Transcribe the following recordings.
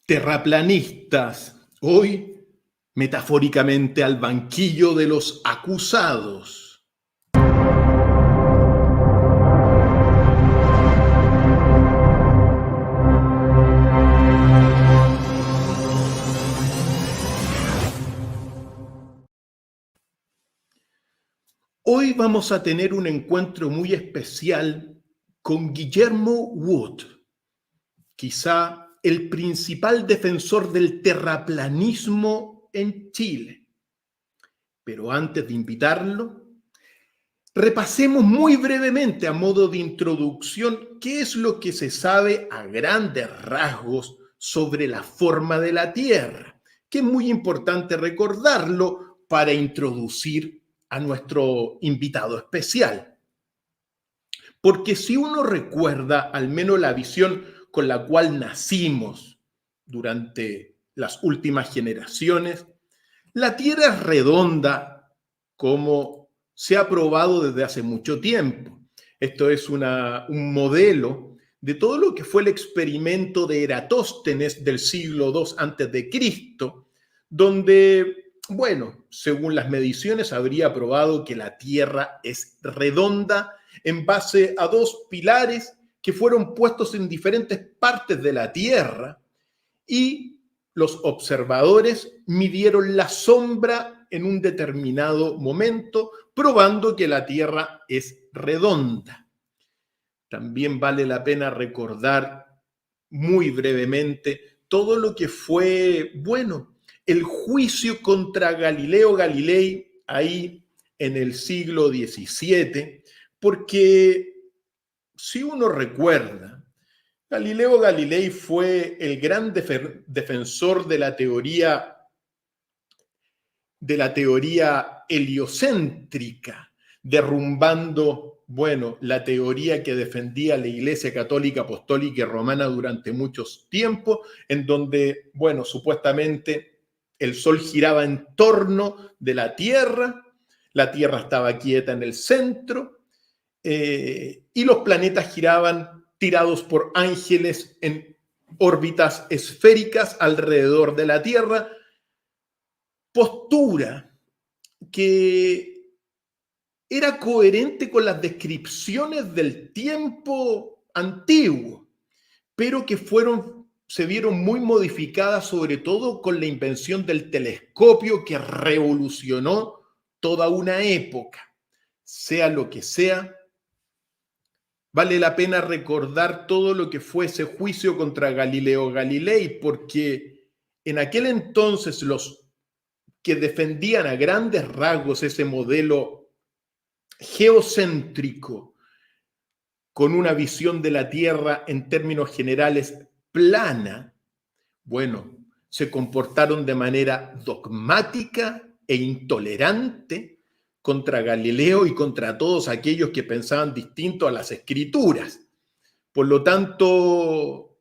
Terraplanistas, hoy metafóricamente al banquillo de los acusados. Hoy vamos a tener un encuentro muy especial con Guillermo Wood, quizá el principal defensor del terraplanismo en Chile. Pero antes de invitarlo, repasemos muy brevemente a modo de introducción qué es lo que se sabe a grandes rasgos sobre la forma de la Tierra, que es muy importante recordarlo para introducir a nuestro invitado especial. Porque si uno recuerda al menos la visión con la cual nacimos durante las últimas generaciones, la Tierra es redonda como se ha probado desde hace mucho tiempo. Esto es un modelo de todo lo que fue el experimento de Eratóstenes del siglo II a.C., donde, bueno, según las mediciones, habría probado que la Tierra es redonda en base a dos pilares que fueron puestos en diferentes partes de la Tierra y los observadores midieron la sombra en un determinado momento, probando que la Tierra es redonda. También vale la pena recordar muy brevemente todo lo que fue, bueno, el juicio contra Galileo Galilei ahí en el siglo XVII, porque si uno recuerda, Galileo Galilei fue el gran defensor de la teoría heliocéntrica, derrumbando, bueno, la teoría que defendía la Iglesia Católica, Apostólica y Romana durante muchos tiempos, en donde, bueno, supuestamente el Sol giraba en torno de la Tierra estaba quieta en el centro, y los planetas giraban tirados por ángeles en órbitas esféricas alrededor de la Tierra, postura que era coherente con las descripciones del tiempo antiguo, pero que se vieron muy modificadas, sobre todo con la invención del telescopio que revolucionó toda una época. Sea lo que sea, vale la pena recordar todo lo que fue ese juicio contra Galileo Galilei, porque en aquel entonces los que defendían a grandes rasgos ese modelo geocéntrico, con una visión de la Tierra en términos generales plana, bueno, se comportaron de manera dogmática e intolerante contra Galileo y contra todos aquellos que pensaban distinto a las escrituras. Por lo tanto,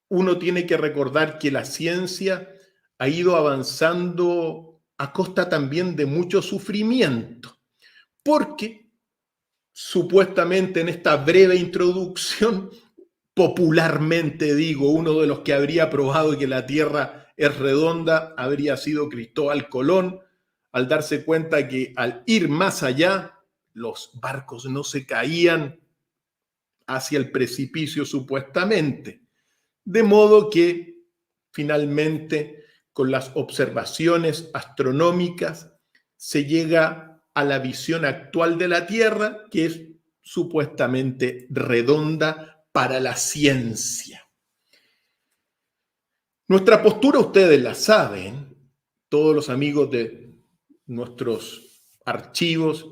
uno tiene que recordar que la ciencia ha ido avanzando a costa también de mucho sufrimiento, porque supuestamente en esta breve introducción, popularmente digo, uno de los que habría probado que la Tierra es redonda habría sido Cristóbal Colón, al darse cuenta que al ir más allá, los barcos no se caían hacia el precipicio supuestamente. De modo que finalmente con las observaciones astronómicas se llega a la visión actual de la Tierra, que es supuestamente redonda para la ciencia. Nuestra postura ustedes la saben, todos los amigos de nuestros archivos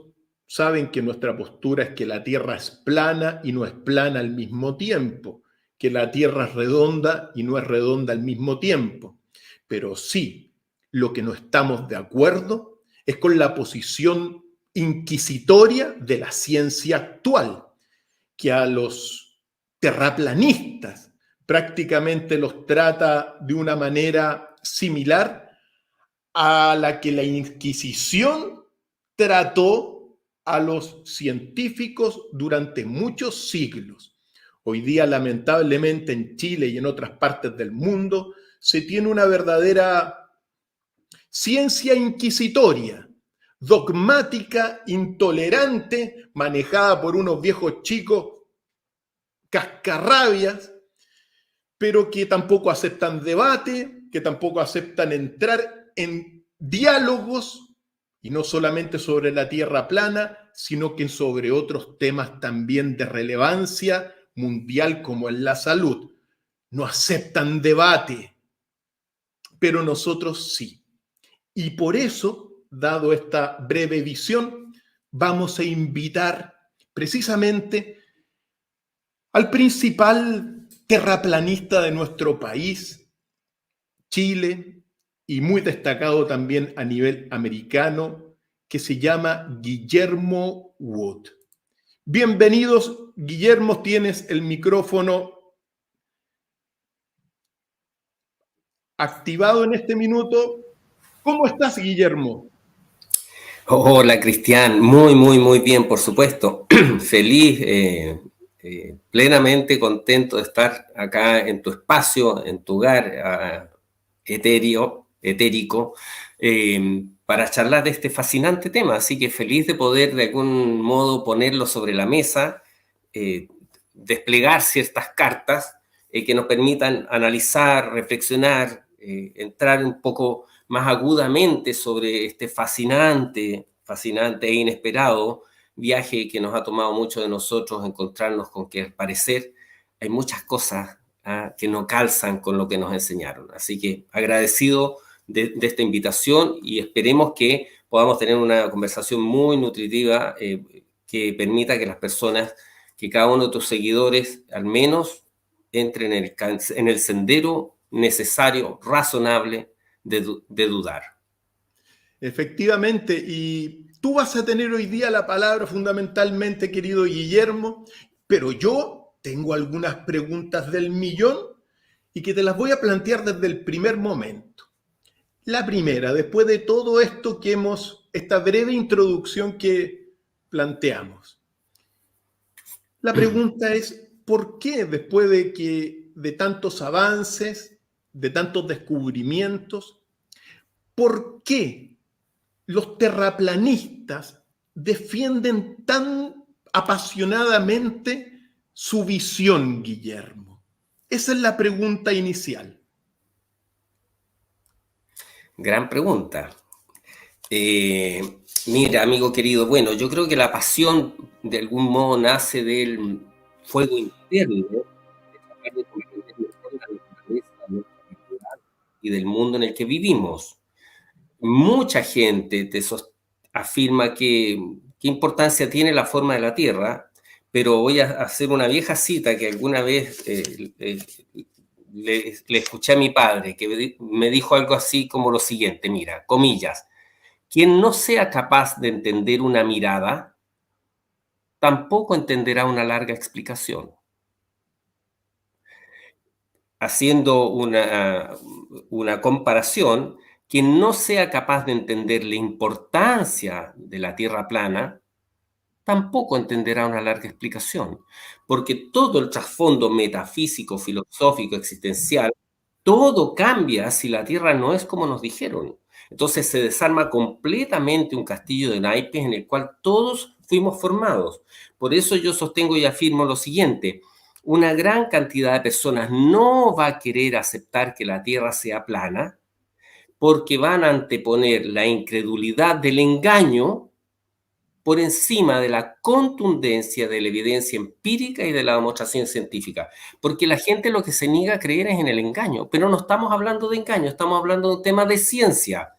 saben que nuestra postura es que la Tierra es plana y no es plana al mismo tiempo, que la Tierra es redonda y no es redonda al mismo tiempo. Pero sí, lo que no estamos de acuerdo es con la posición inquisitoria de la ciencia actual, que a los terraplanistas prácticamente los trata de una manera similar a la que la Inquisición trató a los científicos durante muchos siglos. Hoy día, lamentablemente, en Chile y en otras partes del mundo, se tiene una verdadera ciencia inquisitoria, dogmática, intolerante, manejada por unos viejos chicos cascarrabias, pero que tampoco aceptan debate, que tampoco aceptan entrar en diálogos, y no solamente sobre la tierra plana, sino que sobre otros temas también de relevancia mundial como es la salud. No aceptan debate, pero nosotros sí. Y por eso, dado esta breve visión, vamos a invitar precisamente al principal terraplanista de nuestro país, Chile, y muy destacado también a nivel americano, que se llama Guillermo Wood. Bienvenidos, Guillermo, tienes el micrófono activado en este minuto. ¿Cómo estás, Guillermo? Hola, Cristian. Muy bien, por supuesto. Feliz, plenamente contento de estar acá en tu espacio, en tu hogar etérico, para charlar de este fascinante tema. Así que feliz de poder de algún modo ponerlo sobre la mesa, eh, desplegar ciertas cartas que nos permitan analizar, reflexionar, entrar un poco más agudamente sobre este fascinante e inesperado viaje que nos ha tomado mucho de nosotros encontrarnos con que al parecer hay muchas cosas que no calzan con lo que nos enseñaron. Así que agradecido de esta invitación y esperemos que podamos tener una conversación muy nutritiva que permita que las personas, que cada uno de tus seguidores al menos entren en el sendero necesario, razonable, de dudar. Efectivamente, y tú vas a tener hoy día la palabra fundamentalmente, querido Guillermo, pero yo tengo algunas preguntas del millón y que te las voy a plantear desde el primer momento. La primera, después de todo esto esta breve introducción que planteamos. La pregunta es, ¿por qué después de tantos avances, de tantos descubrimientos, por qué los terraplanistas defienden tan apasionadamente su visión, Guillermo? Esa es la pregunta inicial. Gran pregunta. Mira, amigo querido, bueno, yo creo que la pasión de algún modo nace del fuego interno, de tratar de comprender mejor la naturaleza de nuestra realidad y del mundo en el que vivimos. Mucha gente afirma que qué importancia tiene la forma de la Tierra, pero voy a hacer una vieja cita que alguna vez le escuché a mi padre, que me dijo algo así como lo siguiente, mira, comillas, quien no sea capaz de entender una mirada, tampoco entenderá una larga explicación. Haciendo una comparación, quien no sea capaz de entender la importancia de la Tierra plana, tampoco entenderá una larga explicación, porque todo el trasfondo metafísico, filosófico, existencial, todo cambia si la Tierra no es como nos dijeron. Entonces se desarma completamente un castillo de naipes en el cual todos fuimos formados. Por eso yo sostengo y afirmo lo siguiente: una gran cantidad de personas no va a querer aceptar que la Tierra sea plana porque van a anteponer la incredulidad del engaño por encima de la contundencia de la evidencia empírica y de la demostración científica. Porque la gente lo que se niega a creer es en el engaño, pero no estamos hablando de engaño, estamos hablando de un tema de ciencia.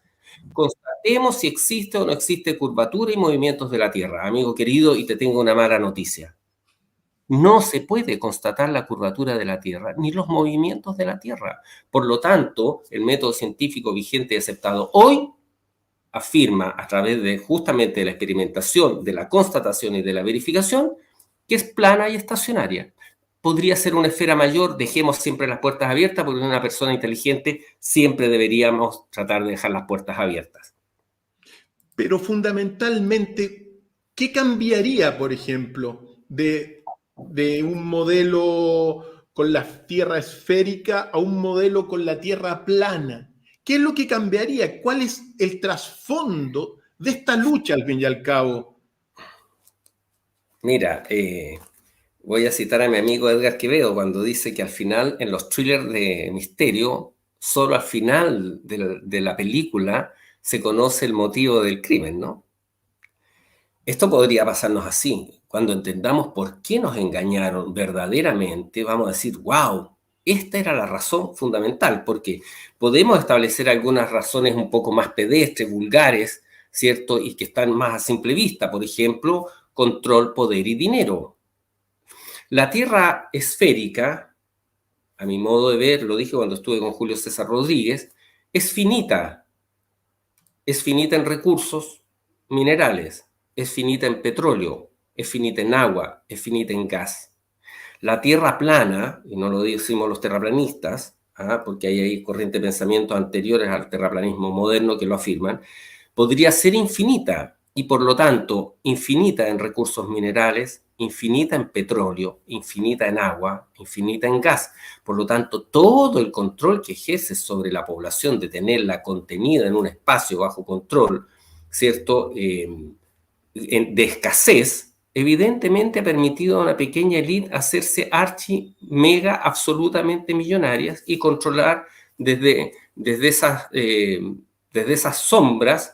Constatemos si existe o no existe curvatura y movimientos de la Tierra. Amigo querido, y te tengo una mala noticia. No se puede constatar la curvatura de la Tierra ni los movimientos de la Tierra. Por lo tanto, el método científico vigente y aceptado hoy afirma a través de justamente la experimentación, de la constatación y de la verificación, que es plana y estacionaria. Podría ser una esfera mayor, dejemos siempre las puertas abiertas, porque una persona inteligente siempre deberíamos tratar de dejar las puertas abiertas. Pero fundamentalmente, ¿qué cambiaría, por ejemplo, de de un modelo con la Tierra esférica a un modelo con la Tierra plana. ¿Qué es lo que cambiaría? ¿Cuál es el trasfondo de esta lucha, al fin y al cabo? Mira, voy a citar a mi amigo Edgar Quevedo cuando dice que al final, en los thrillers de misterio, solo al final de la película se conoce el motivo del crimen, ¿no? Esto podría pasarnos así. Cuando entendamos por qué nos engañaron verdaderamente, vamos a decir, wow, esta era la razón fundamental, porque podemos establecer algunas razones un poco más pedestres, vulgares, ¿cierto? Y que están más a simple vista. Por ejemplo, control, poder y dinero. La Tierra esférica, a mi modo de ver, lo dije cuando estuve con Julio César Rodríguez, es finita. Es finita en recursos minerales, es finita en petróleo, es finita en agua, es finita en gas. La Tierra plana, y no lo decimos los terraplanistas, porque hay corrientes de pensamiento anteriores al terraplanismo moderno que lo afirman, podría ser infinita y por lo tanto infinita en recursos minerales, infinita en petróleo, infinita en agua, infinita en gas. Por lo tanto, todo el control que ejerce sobre la población de tenerla contenida en un espacio bajo control, ¿cierto? De escasez, evidentemente ha permitido a una pequeña élite hacerse mega absolutamente millonarias y controlar desde esas sombras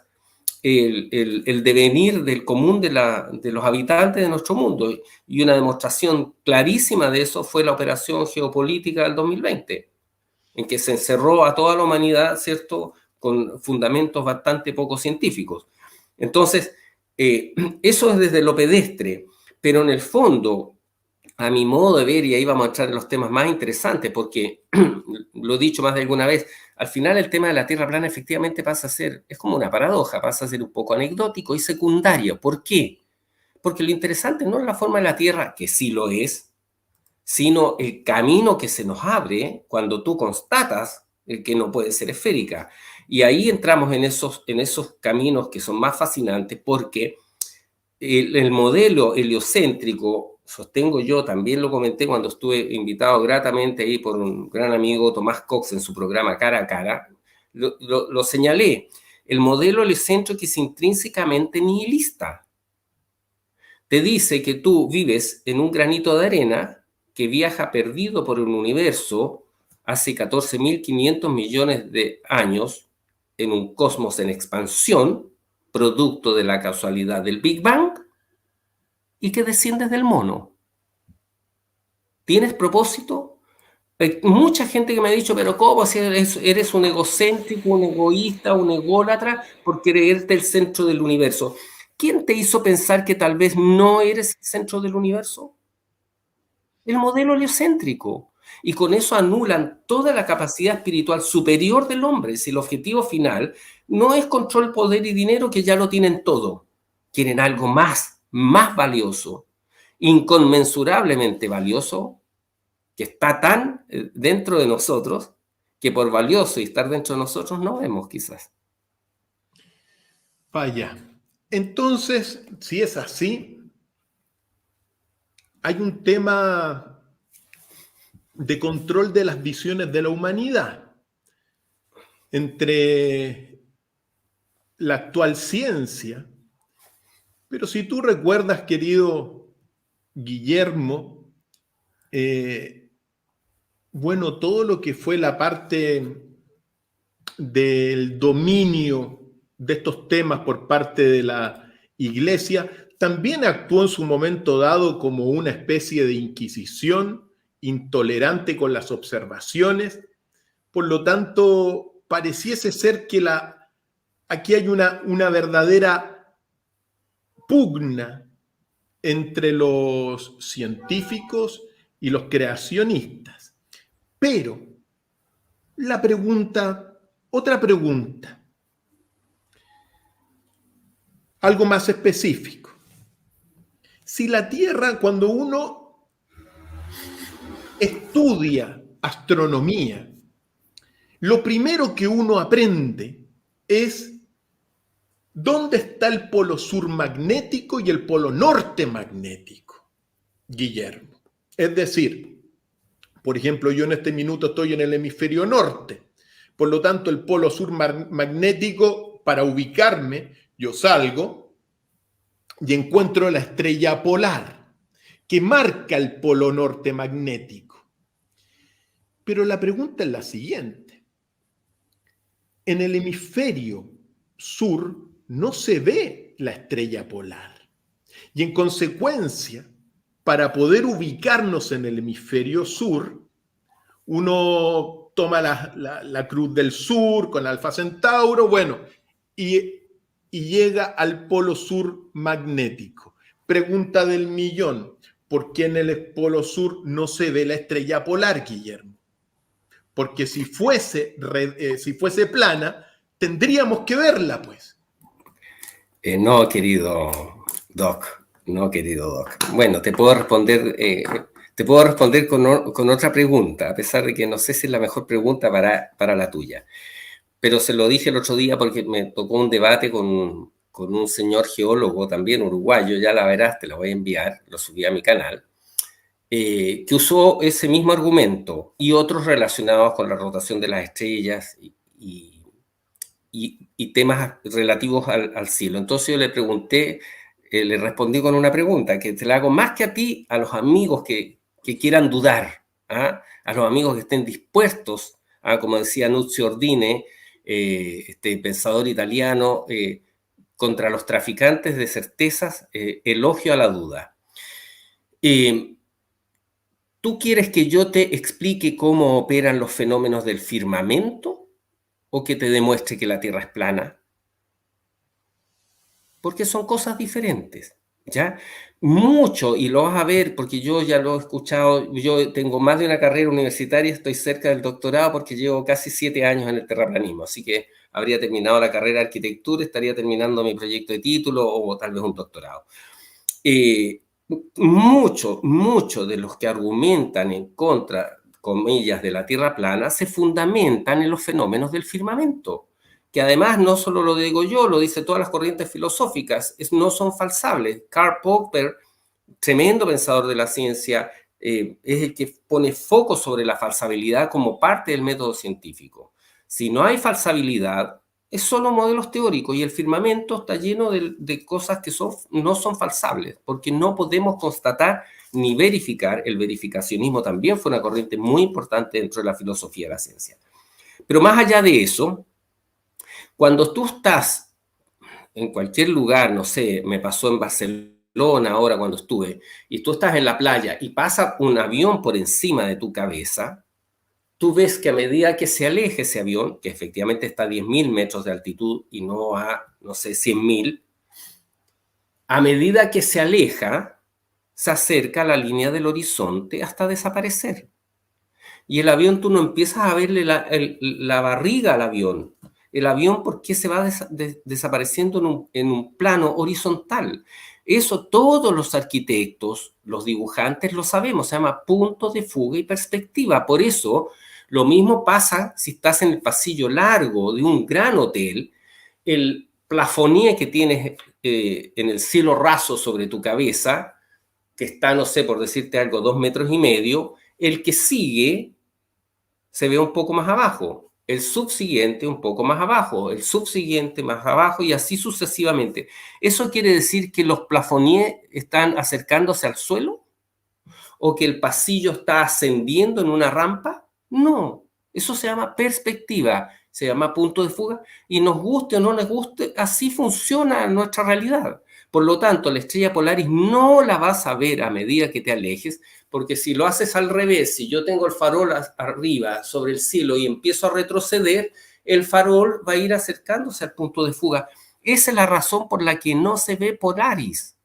el devenir del común de los habitantes de nuestro mundo. Y una demostración clarísima de eso fue la operación geopolítica del 2020, en que se encerró a toda la humanidad, ¿cierto?, con fundamentos bastante poco científicos. Entonces, eso es desde lo pedestre, pero en el fondo, a mi modo de ver, y ahí vamos a entrar en los temas más interesantes, porque lo he dicho más de alguna vez, al final el tema de la Tierra plana efectivamente pasa a ser, es como una paradoja, pasa a ser un poco anecdótico y secundario. ¿Por qué? Porque lo interesante no es la forma de la Tierra, que sí lo es, sino el camino que se nos abre cuando tú constatas que no puede ser esférica. Y ahí entramos en esos caminos que son más fascinantes porque el modelo heliocéntrico, sostengo yo, también lo comenté cuando estuve invitado gratamente ahí por un gran amigo, Tomás Cox, en su programa Cara a Cara, lo señalé. El modelo heliocéntrico es intrínsecamente nihilista. Te dice que tú vives en un granito de arena que viaja perdido por un universo hace 14.500 millones de años en un cosmos en expansión, producto de la causalidad del Big Bang, y que desciendes del mono. ¿Tienes propósito? Hay mucha gente que me ha dicho, pero ¿cómo si eres un egocéntrico, un egoísta, un ególatra por creerte el centro del universo? ¿Quién te hizo pensar que tal vez no eres el centro del universo? El modelo heliocéntrico. Y con eso anulan toda la capacidad espiritual superior del hombre. Si el objetivo final no es control, poder y dinero, que ya lo tienen todo. Quieren algo más valioso, inconmensurablemente valioso, que está tan dentro de nosotros, que por valioso y estar dentro de nosotros no vemos quizás. Vaya. Entonces, si es así, hay un tema de control de las visiones de la humanidad entre la actual ciencia. Pero si tú recuerdas, querido Guillermo, bueno, todo lo que fue la parte del dominio de estos temas por parte de la Iglesia, también actuó en su momento dado como una especie de inquisición intolerante con las observaciones. Por lo tanto, pareciese ser que aquí hay una verdadera pugna entre los científicos y los creacionistas. Pero otra pregunta, algo más específico. Si la Tierra, cuando uno estudia astronomía, lo primero que uno aprende es dónde está el polo sur magnético y el polo norte magnético, Guillermo. Es decir, por ejemplo, yo en este minuto estoy en el hemisferio norte. Por lo tanto, el polo sur magnético, para ubicarme, yo salgo y encuentro la estrella polar, que marca el polo norte magnético. Pero la pregunta es la siguiente. En el hemisferio sur no se ve la estrella polar. Y en consecuencia, para poder ubicarnos en el hemisferio sur, uno toma la cruz del sur con Alfa Centauro, bueno, y llega al polo sur magnético. Pregunta del millón, ¿por qué en el polo sur no se ve la estrella polar, Guillermo? Porque si fuese plana, tendríamos que verla, pues. No, querido Doc, no, querido Doc. Bueno, te puedo responder con otra pregunta, a pesar de que no sé si es la mejor pregunta para la tuya. Pero se lo dije el otro día porque me tocó un debate con un señor geólogo también uruguayo, ya la verás, te lo voy a enviar, lo subí a mi canal, que usó ese mismo argumento y otros relacionados con la rotación de las estrellas y temas relativos al cielo. Entonces yo le pregunté, le respondí con una pregunta que te la hago más que a ti, a los amigos que quieran dudar, ¿ah? A los amigos que estén dispuestos, como decía Nuzio Ordine, este pensador italiano, contra los traficantes de certezas, elogio a la duda. ¿Tú quieres que yo te explique cómo operan los fenómenos del firmamento o que te demuestre que la Tierra es plana? Porque son cosas diferentes, ¿ya? Mucho, y lo vas a ver porque yo ya lo he escuchado, yo tengo más de una carrera universitaria, estoy cerca del doctorado porque llevo casi 7 años en el terraplanismo, así que habría terminado la carrera de arquitectura, estaría terminando mi proyecto de título o tal vez un doctorado. Mucho de los que argumentan en contra, comillas, de la Tierra plana se fundamentan en los fenómenos del firmamento, que además no solo lo digo yo, lo dicen todas las corrientes filosóficas, no son falsables. Karl Popper, tremendo pensador de la ciencia, es el que pone foco sobre la falsabilidad como parte del método científico. Si no hay falsabilidad, es solo modelos teóricos y el firmamento está lleno de cosas que no son falsables, porque no podemos constatar ni verificar. El verificacionismo también fue una corriente muy importante dentro de la filosofía de la ciencia. Pero más allá de eso, cuando tú estás en cualquier lugar, no sé, me pasó en Barcelona ahora cuando estuve, y tú estás en la playa y pasa un avión por encima de tu cabeza, tú ves que a medida que se aleje ese avión, que efectivamente está a 10.000 metros de altitud y no a, no sé, 100.000, a medida que se aleja, se acerca a la línea del horizonte hasta desaparecer. Y el avión, tú no empiezas a verle la barriga al avión. El avión, ¿por qué se va desapareciendo en un plano horizontal? Eso todos los arquitectos, los dibujantes lo sabemos, se llama punto de fuga y perspectiva. Por eso, lo mismo pasa si estás en el pasillo largo de un gran hotel, el plafonier que tienes en el cielo raso sobre tu cabeza, que está, no sé, por decirte algo, 2,5 metros, el que sigue se ve un poco más abajo, el subsiguiente un poco más abajo, el subsiguiente más abajo y así sucesivamente. ¿Eso quiere decir que los plafoniers están acercándose al suelo? ¿O que el pasillo está ascendiendo en una rampa? No, eso se llama perspectiva, se llama punto de fuga y nos guste o no nos guste, así funciona nuestra realidad. Por lo tanto, la estrella Polaris no la vas a ver a medida que te alejes, porque si lo haces al revés, si yo tengo el farol arriba sobre el cielo y empiezo a retroceder, el farol va a ir acercándose al punto de fuga. Esa es la razón por la que no se ve Polaris.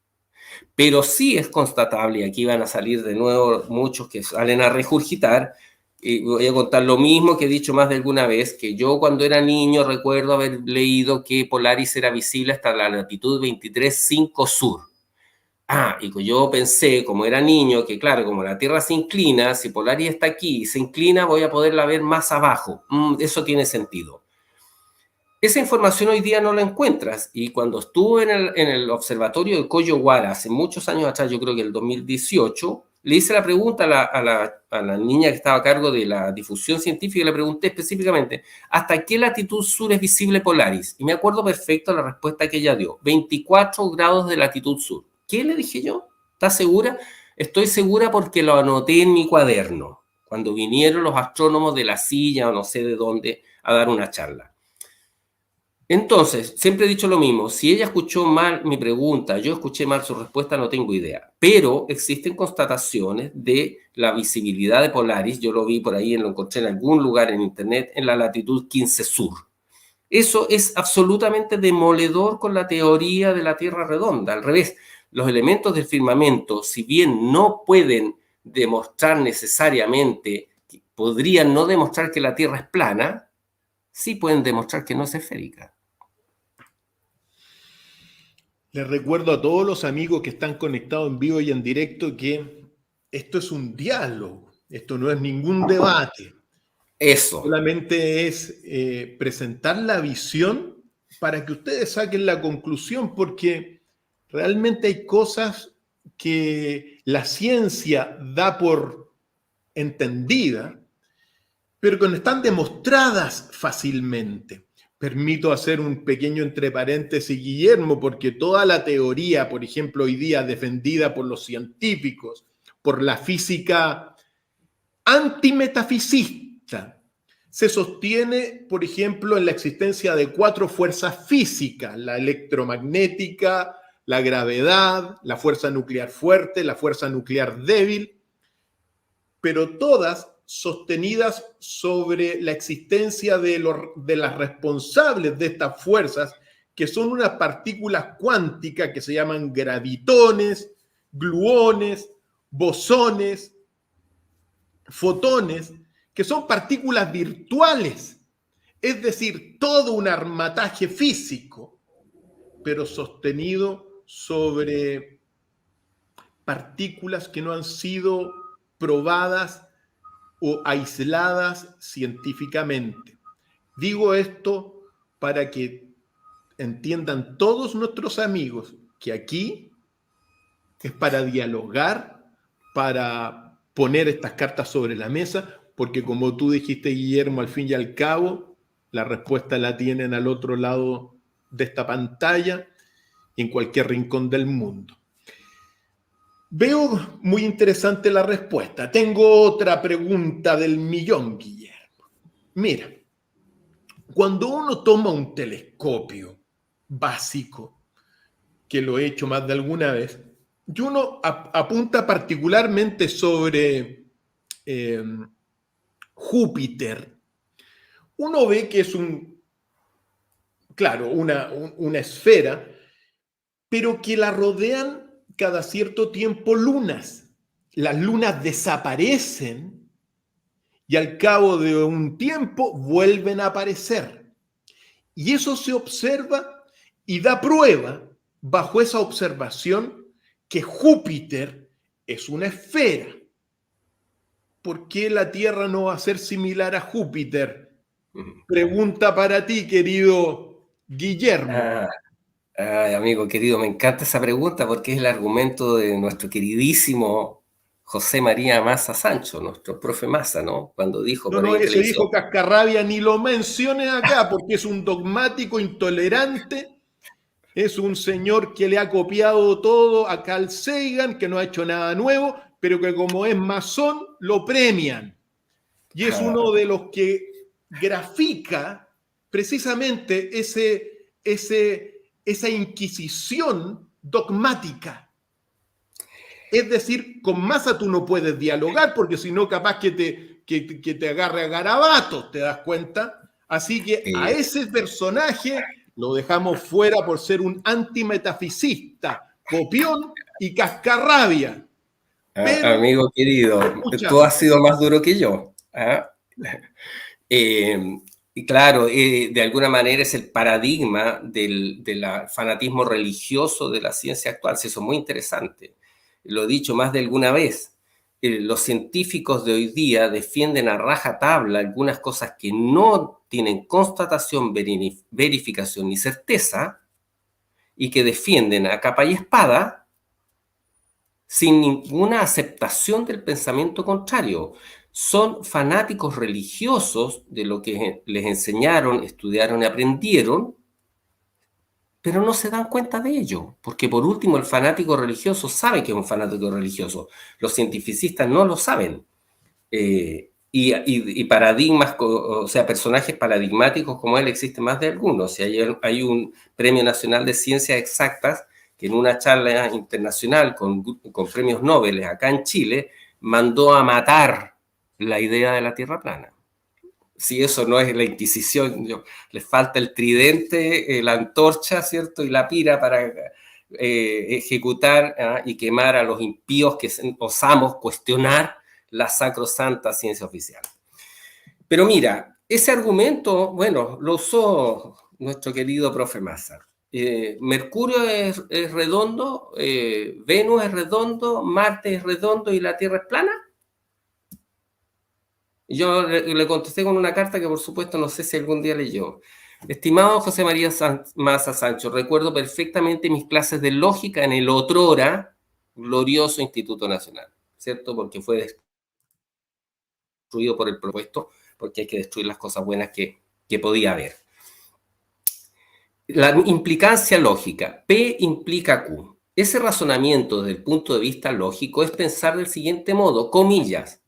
Pero sí es constatable, y aquí van a salir de nuevo muchos que salen a regurgitar, y voy a contar lo mismo que he dicho más de alguna vez, que yo cuando era niño recuerdo haber leído que Polaris era visible hasta la latitud 23,5 sur. Y yo pensé, como era niño, que claro, como la Tierra se inclina, si Polaris está aquí y se inclina, voy a poderla ver más abajo. Eso tiene sentido. Esa información hoy día no la encuentras, y cuando estuve en el observatorio de Coyo Guara hace muchos años atrás, yo creo que el 2018, le hice la pregunta a la niña que estaba a cargo de la difusión científica, y le pregunté específicamente, ¿hasta qué latitud sur es visible Polaris? Y me acuerdo perfecto la respuesta que ella dio, 24 grados de latitud sur. ¿Qué le dije yo? ¿Estás segura? Estoy segura porque lo anoté en mi cuaderno, cuando vinieron los astrónomos de la silla o no sé de dónde a dar una charla. Entonces, siempre he dicho lo mismo, si ella escuchó mal mi pregunta, yo escuché mal su respuesta, no tengo idea. Pero existen constataciones de la visibilidad de Polaris, yo lo vi por ahí, lo encontré en algún lugar en internet, en la latitud 15 sur. Eso es absolutamente demoledor con la teoría de la Tierra redonda. Al revés, los elementos del firmamento, si bien no pueden demostrar necesariamente, podrían no demostrar que la Tierra es plana, sí pueden demostrar que no es esférica. Les recuerdo a todos los amigos que están conectados en vivo y en directo que esto es un diálogo, esto no es ningún debate. Eso. Solamente es presentar la visión para que ustedes saquen la conclusión, porque realmente hay cosas que la ciencia da por entendida, pero que no están demostradas fácilmente. Permito hacer un pequeño entre paréntesis, Guillermo, porque toda la teoría, por ejemplo, hoy día defendida por los científicos, por la física antimetafisista, se sostiene, por ejemplo, en la existencia de 4 fuerzas físicas: la electromagnética, la gravedad, la fuerza nuclear fuerte, la fuerza nuclear débil, pero todas sostenidas sobre la existencia de las responsables de estas fuerzas, que son unas partículas cuánticas que se llaman gravitones, gluones, bosones, fotones, que son partículas virtuales, es decir, todo un armataje físico, pero sostenido sobre partículas que no han sido probadas o aisladas científicamente. Digo esto para que entiendan todos nuestros amigos que aquí es para dialogar, para poner estas cartas sobre la mesa, porque como tú dijiste, Guillermo, al fin y al cabo, la respuesta la tienen al otro lado de esta pantalla, en cualquier rincón del mundo. Veo muy interesante la respuesta. Tengo otra pregunta del millón, Guillermo. Mira, cuando uno toma un telescopio básico, que lo he hecho más de alguna vez, y uno apunta particularmente sobre Júpiter, uno ve que es una esfera, pero que la rodean cada cierto tiempo lunas. Las lunas desaparecen y al cabo de un tiempo vuelven a aparecer. Y eso se observa y da prueba, bajo esa observación, que Júpiter es una esfera. ¿Por qué la Tierra no va a ser similar a Júpiter? Pregunta para ti, querido Guillermo. Ay, amigo querido, me encanta esa pregunta porque es el argumento de nuestro queridísimo José María Massa Sancho, nuestro profe Massa, ¿no? Cuando dijo por ahí No, en ese televisión. hijo Cascarrabia ni lo menciones acá porque es un dogmático intolerante, es un señor que le ha copiado todo a Carl Sagan, que no ha hecho nada nuevo, pero que como es masón, lo premian. Y es uno de los que grafica precisamente esa inquisición dogmática. Es decir, con Massa tú no puedes dialogar porque si no capaz que te agarre a garabatos, ¿te das cuenta? Así que a ese personaje lo dejamos fuera por ser un antimetafisista, copión y cascarrabia. Pero, Amigo querido, tú escúchame, has sido más duro que yo. Y claro, de alguna manera es el paradigma del fanatismo religioso de la ciencia actual. Sí, eso es muy interesante. Lo he dicho más de alguna vez. Los científicos de hoy día defienden a rajatabla algunas cosas que no tienen constatación, verificación ni certeza, y que defienden a capa y espada sin ninguna aceptación del pensamiento contrario. Son fanáticos religiosos de lo que les enseñaron, estudiaron y aprendieron, pero no se dan cuenta de ello, porque por último el fanático religioso sabe que es un fanático religioso, los cientificistas no lo saben. Y paradigmas, o sea, personajes paradigmáticos como él existen más de algunos. Si hay un Premio Nacional de Ciencias Exactas que en una charla internacional con premios Nobel acá en Chile mandó a matar la idea de la Tierra plana. Si eso no es la Inquisición, les falta el tridente, la antorcha, ¿cierto? Y la pira para ejecutar y quemar a los impíos que osamos cuestionar la sacrosanta ciencia oficial. Pero mira, ese argumento, bueno, lo usó nuestro querido profe Massa. Mercurio es redondo, Venus es redondo, Marte es redondo y la Tierra es plana. Yo le contesté con una carta que por supuesto no sé si algún día leyó. Estimado José María Massa Sancho, recuerdo perfectamente mis clases de lógica en el otrora glorioso Instituto Nacional, ¿cierto? Porque fue destruido por el propuesto, porque hay que destruir las cosas buenas que podía haber. La implicancia lógica, P implica Q. Ese razonamiento desde el punto de vista lógico es pensar del siguiente modo, comillas,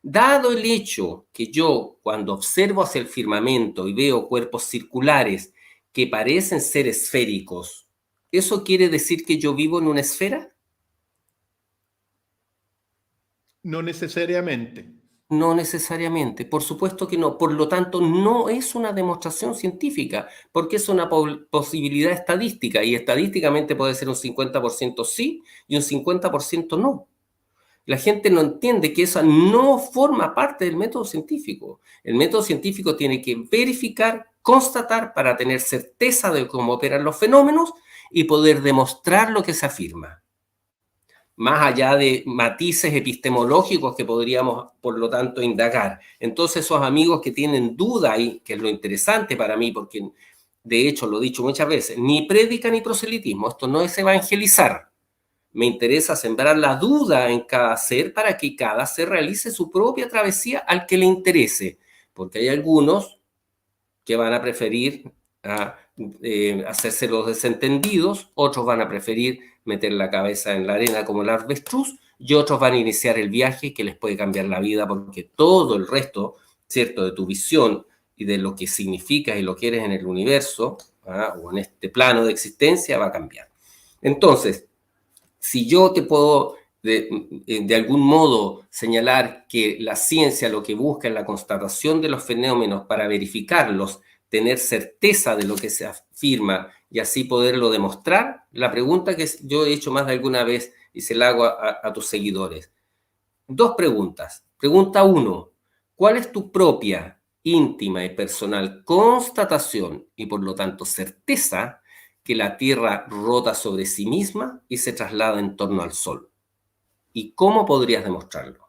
dado el hecho que yo cuando observo hacia el firmamento y veo cuerpos circulares que parecen ser esféricos, ¿eso quiere decir que yo vivo en una esfera? No necesariamente. No necesariamente, por supuesto que no. Por lo tanto, no es una demostración científica, porque es una posibilidad estadística y estadísticamente puede ser un 50% sí y un 50% no. La gente no entiende que eso no forma parte del método científico. El método científico tiene que verificar, constatar para tener certeza de cómo operan los fenómenos y poder demostrar lo que se afirma. Más allá de matices epistemológicos que podríamos, por lo tanto, indagar. Entonces, esos amigos que tienen duda, y que es lo interesante para mí, porque de hecho lo he dicho muchas veces, ni prédica ni proselitismo, esto no es evangelizar. Me interesa sembrar la duda en cada ser para que cada ser realice su propia travesía al que le interese, porque hay algunos que van a preferir hacerse los desentendidos, otros van a preferir meter la cabeza en la arena como el avestruz y otros van a iniciar el viaje que les puede cambiar la vida porque todo el resto, ¿cierto?, de tu visión y de lo que significas y lo que eres en el universo o en este plano de existencia va a cambiar. Entonces, si yo te puedo de algún modo señalar que la ciencia lo que busca es la constatación de los fenómenos para verificarlos, tener certeza de lo que se afirma y así poderlo demostrar, la pregunta que yo he hecho más de alguna vez y se la hago a tus seguidores. Dos preguntas. Pregunta 1. ¿Cuál es tu propia, íntima y personal constatación y por lo tanto certeza que la Tierra rota sobre sí misma y se traslada en torno al Sol? ¿Y cómo podrías demostrarlo?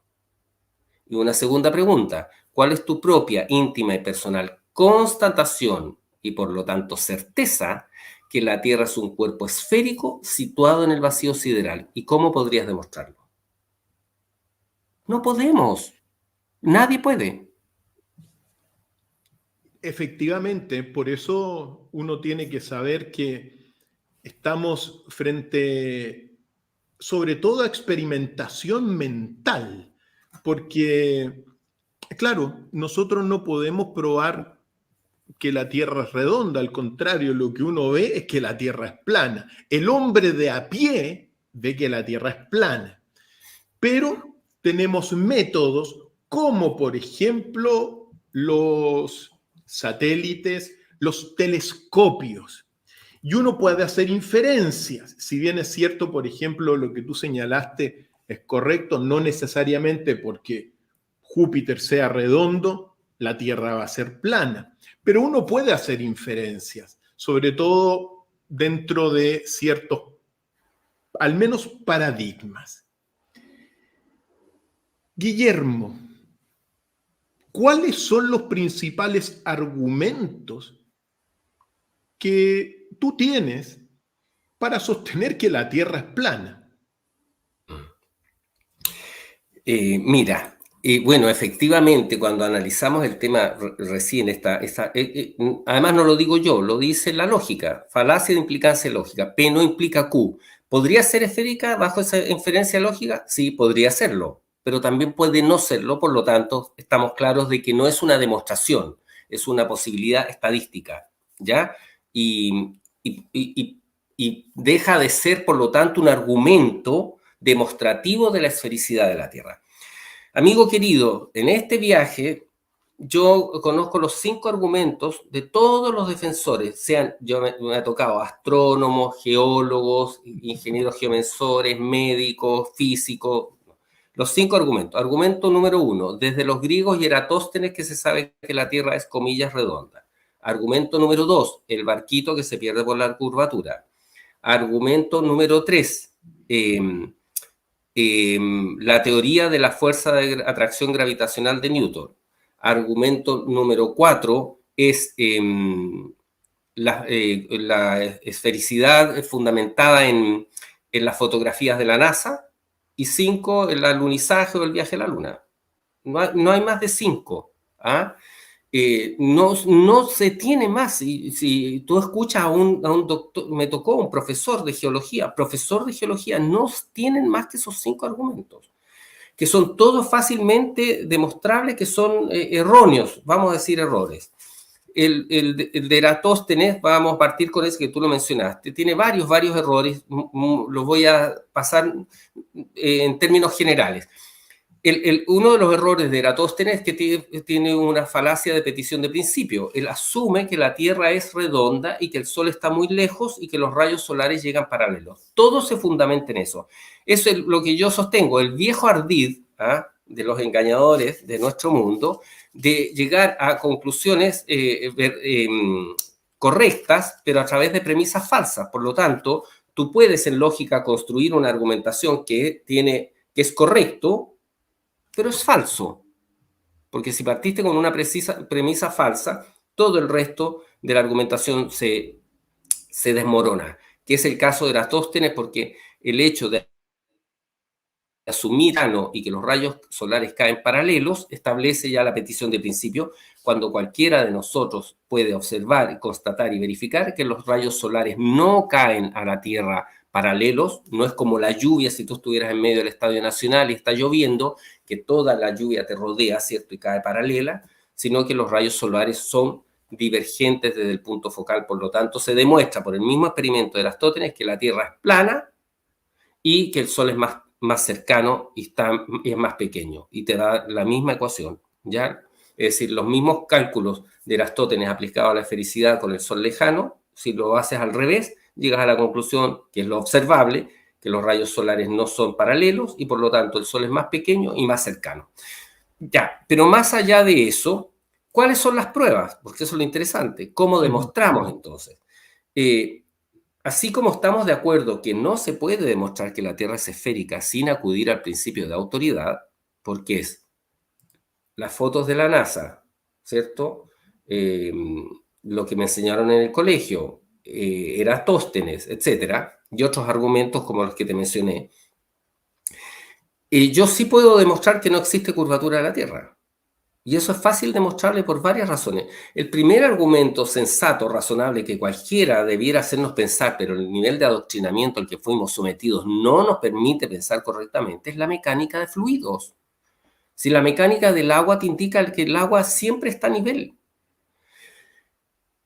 Y una segunda pregunta, ¿cuál es tu propia, íntima y personal constatación y por lo tanto certeza que la Tierra es un cuerpo esférico situado en el vacío sideral? ¿Y cómo podrías demostrarlo? No podemos. Nadie puede. Efectivamente, por eso uno tiene que saber que estamos frente, sobre todo, a experimentación mental, porque, claro, nosotros no podemos probar que la Tierra es redonda, al contrario, lo que uno ve es que la Tierra es plana. El hombre de a pie ve que la Tierra es plana, pero tenemos métodos como, por ejemplo, los satélites, los telescopios. Y uno puede hacer inferencias. Si bien es cierto, por ejemplo, lo que tú señalaste es correcto, no necesariamente porque Júpiter sea redondo, la Tierra va a ser plana. Pero uno puede hacer inferencias, sobre todo dentro de ciertos, al menos, paradigmas. Guillermo, ¿cuáles son los principales argumentos que tú tienes para sostener que la Tierra es plana? Mira, bueno, efectivamente, cuando analizamos el tema recién, además no lo digo yo, lo dice la lógica, falacia de implicancia lógica, P no implica Q. ¿Podría ser esférica bajo esa inferencia lógica? Sí, podría serlo, pero también puede no serlo, por lo tanto, estamos claros de que no es una demostración, es una posibilidad estadística, ¿ya? Y, y deja de ser, por lo tanto, un argumento demostrativo de la esfericidad de la Tierra. Amigo querido, en este viaje yo conozco los 5 argumentos de todos los defensores, me ha tocado astrónomos, geólogos, ingenieros geomensores, médicos, físicos, los 5 argumentos. Argumento número 1, desde los griegos y Eratóstenes que se sabe que la Tierra es comillas redonda. Argumento número 2, el barquito que se pierde por la curvatura. Argumento número 3, la teoría de la fuerza de atracción gravitacional de Newton. Argumento número 4 es la esfericidad fundamentada en las fotografías de la NASA. Y 5, el alunizaje o el viaje a la Luna. No hay más de 5. ¿Ah? No se tiene más. Si tú escuchas a un doctor, me tocó un profesor de geología, no tienen más que esos 5 argumentos, que son todos fácilmente demostrables que son erróneos, vamos a decir errores. El de Eratóstenes, vamos a partir con ese que tú lo mencionaste, tiene varios errores, los voy a pasar en términos generales. Uno de los errores de Eratóstenes es que tiene una falacia de petición de principio. Él asume que la Tierra es redonda y que el Sol está muy lejos y que los rayos solares llegan paralelos. Todo se fundamenta en eso. Eso es lo que yo sostengo. El viejo ardid de los engañadores de nuestro mundo, de llegar a conclusiones correctas, pero a través de premisas falsas. Por lo tanto, tú puedes en lógica construir una argumentación que es correcto, pero es falso, porque si partiste con una premisa falsa, todo el resto de la argumentación se desmorona, que es el caso de Eratóstenes, porque el hecho de asumir y que los rayos solares caen paralelos establece ya la petición de principio, cuando cualquiera de nosotros puede observar, constatar y verificar que los rayos solares no caen a la Tierra paralelos. No es como la lluvia, si tú estuvieras en medio del Estadio Nacional y está lloviendo, que toda la lluvia te rodea, ¿cierto? Y cae paralela, sino que los rayos solares son divergentes desde el punto focal. Por lo tanto, se demuestra por el mismo experimento de Eratóstenes que la Tierra es plana y que el Sol es más cercano y es más pequeño. Y te da la misma ecuación, ¿ya? Es decir, los mismos cálculos de Eratóstenes aplicados a la esfericidad con el Sol lejano, si lo haces al revés, llegas a la conclusión, que es lo observable, que los rayos solares no son paralelos y por lo tanto el Sol es más pequeño y más cercano. Ya, pero más allá de eso, ¿cuáles son las pruebas? Porque eso es lo interesante. ¿Cómo demostramos entonces? Así como estamos de acuerdo que no se puede demostrar que la Tierra es esférica sin acudir al principio de autoridad, porque es las fotos de la NASA, ¿cierto? Lo que me enseñaron en el colegio, Eratóstenes, etcétera, y otros argumentos como los que te mencioné. Yo sí puedo demostrar que no existe curvatura de la Tierra. Y eso es fácil demostrarle por varias razones. El primer argumento sensato, razonable, que cualquiera debiera hacernos pensar, pero el nivel de adoctrinamiento al que fuimos sometidos no nos permite pensar correctamente, es la mecánica de fluidos. Si la mecánica del agua te indica que el agua siempre está a nivel.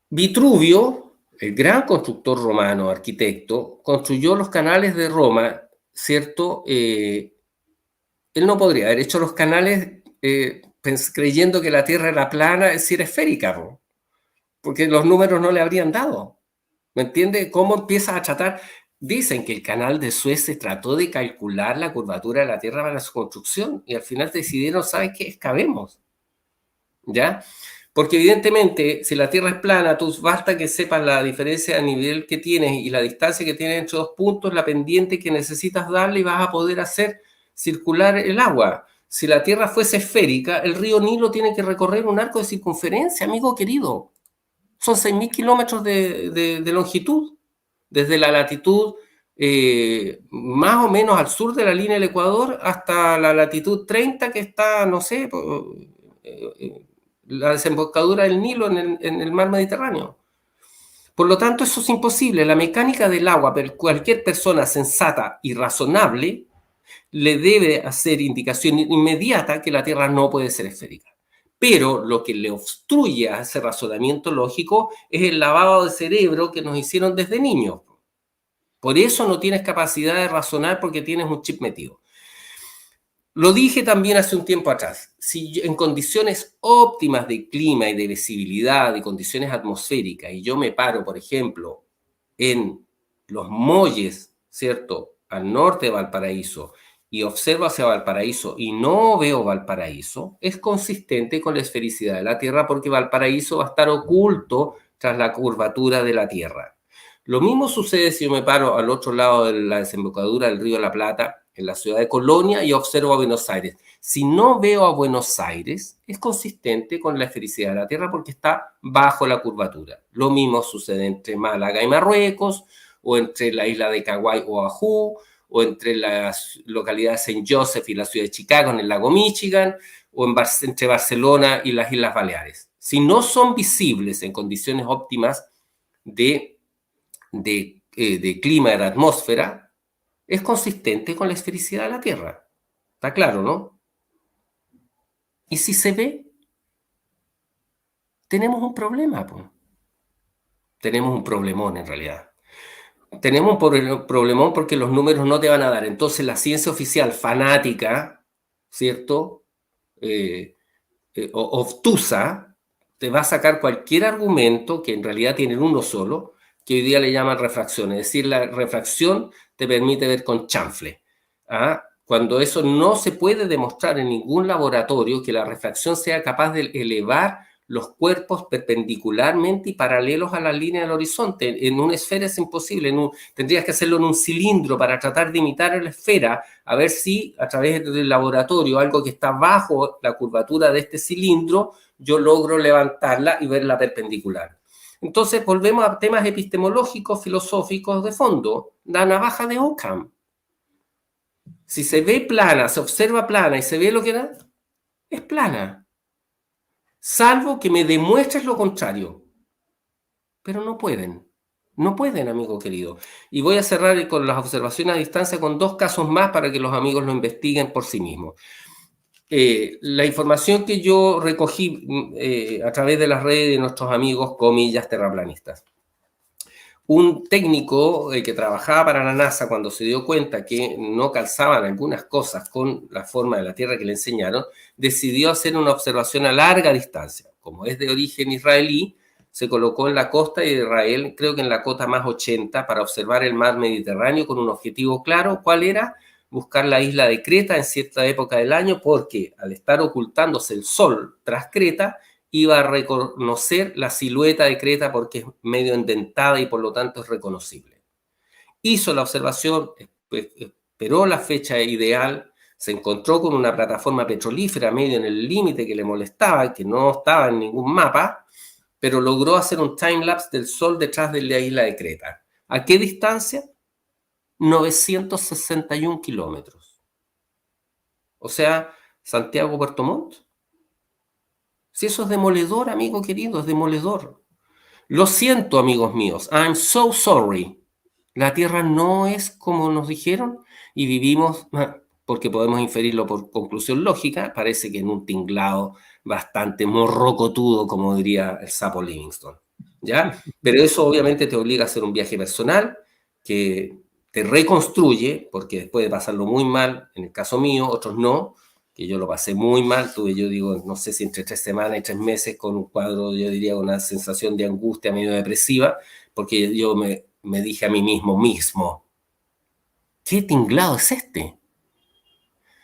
Vitruvio, el gran constructor romano, arquitecto, construyó los canales de Roma, ¿cierto? Él no podría haber hecho los canales creyendo que la Tierra era plana, es decir, esférica, ¿no? Porque los números no le habrían dado. ¿Me entiende? ¿Cómo empiezas a tratar? Dicen que el canal de Suez se trató de calcular la curvatura de la Tierra para su construcción y al final decidieron, ¿sabes qué? Excavemos. ¿Ya? Porque evidentemente, si la Tierra es plana, tú basta que sepas la diferencia a nivel que tienes y la distancia que tienes entre dos puntos, la pendiente que necesitas darle y vas a poder hacer circular el agua. Si la Tierra fuese esférica, el río Nilo tiene que recorrer un arco de circunferencia, amigo querido. Son 6.000 kilómetros de longitud, desde la latitud más o menos al sur de la línea del Ecuador hasta la latitud 30 que está, no sé, la desembocadura del Nilo en el mar Mediterráneo. Por lo tanto, eso es imposible. La mecánica del agua, pero cualquier persona sensata y razonable le debe hacer indicación inmediata que la Tierra no puede ser esférica. Pero lo que le obstruye a ese razonamiento lógico es el lavado de cerebro que nos hicieron desde niños. Por eso no tienes capacidad de razonar porque tienes un chip metido. Lo dije también hace un tiempo atrás. Si en condiciones óptimas de clima y de visibilidad y condiciones atmosféricas, y yo me paro, por ejemplo, en los Molles, ¿cierto?, al norte de Valparaíso, y observo hacia Valparaíso y no veo Valparaíso, es consistente con la esfericidad de la Tierra porque Valparaíso va a estar oculto tras la curvatura de la Tierra. Lo mismo sucede si yo me paro al otro lado de la desembocadura del río de la Plata, en la ciudad de Colonia, y observo a Buenos Aires. Si no veo a Buenos Aires, es consistente con la esfericidad de la Tierra porque está bajo la curvatura. Lo mismo sucede entre Málaga y Marruecos, o entre la isla de Kauai o Oahu, o entre las localidades de Saint Joseph y la ciudad de Chicago en el lago Michigan, o entre Barcelona y las Islas Baleares. Si no son visibles en condiciones óptimas de clima de la atmósfera, es consistente con la esfericidad de la Tierra. Está claro, ¿no? Y si se ve, tenemos un problema, pues. Tenemos un problemón en realidad. Tenemos un problemón porque los números no te van a dar. Entonces la ciencia oficial fanática, ¿cierto? Obtusa, te va a sacar cualquier argumento que en realidad tienen uno solo, que hoy día le llaman refracción. Es decir, la refracción te permite ver con chanfle. ¿Ah? Cuando eso no se puede demostrar en ningún laboratorio, que la refracción sea capaz de elevar los cuerpos perpendicularmente y paralelos a la línea del horizonte. En una esfera es imposible. Tendrías que hacerlo en un cilindro para tratar de imitar la esfera, a ver si a través del laboratorio, algo que está bajo la curvatura de este cilindro, yo logro levantarla y verla perpendicular. Entonces volvemos a temas epistemológicos, filosóficos de fondo. La navaja de Occam. Si se ve plana, se observa plana y se ve lo que da, es plana. Salvo que me demuestres lo contrario. Pero no pueden. No pueden, amigo querido. Y voy a cerrar con las observaciones a distancia con 2 casos más para que los amigos lo investiguen por sí mismos. La información que yo recogí a través de las redes de nuestros amigos, comillas, terraplanistas. Un técnico que trabajaba para la NASA, cuando se dio cuenta que no calzaban algunas cosas con la forma de la Tierra que le enseñaron, decidió hacer una observación a larga distancia. Como es de origen israelí, se colocó en la costa de Israel, creo que en la cota más 80, para observar el mar Mediterráneo con un objetivo claro. ¿Cuál era? Buscar la isla de Creta en cierta época del año, porque al estar ocultándose el sol tras Creta, iba a reconocer la silueta de Creta porque es medio indentada y por lo tanto es reconocible. Hizo la observación, esperó la fecha ideal, se encontró con una plataforma petrolífera medio en el límite que le molestaba, que no estaba en ningún mapa, pero logró hacer un timelapse del sol detrás de la isla de Creta. ¿A qué distancia? 961 kilómetros. O sea, Santiago-Puerto Montt. Si eso es demoledor, amigo querido, es demoledor. Lo siento, amigos míos. I'm so sorry. La Tierra no es como nos dijeron y vivimos, porque podemos inferirlo por conclusión lógica, parece que en un tinglado bastante morrocotudo, como diría el sapo Livingstone. ¿Ya? Pero eso obviamente te obliga a hacer un viaje personal que te reconstruye, porque después de pasarlo muy mal, en el caso mío, otros no, que yo lo pasé muy mal, tuve, yo digo, no sé si entre 3 semanas y 3 meses con un cuadro, yo diría, una sensación de angustia medio depresiva, porque yo me dije a mí mismo, ¿qué tinglado es este?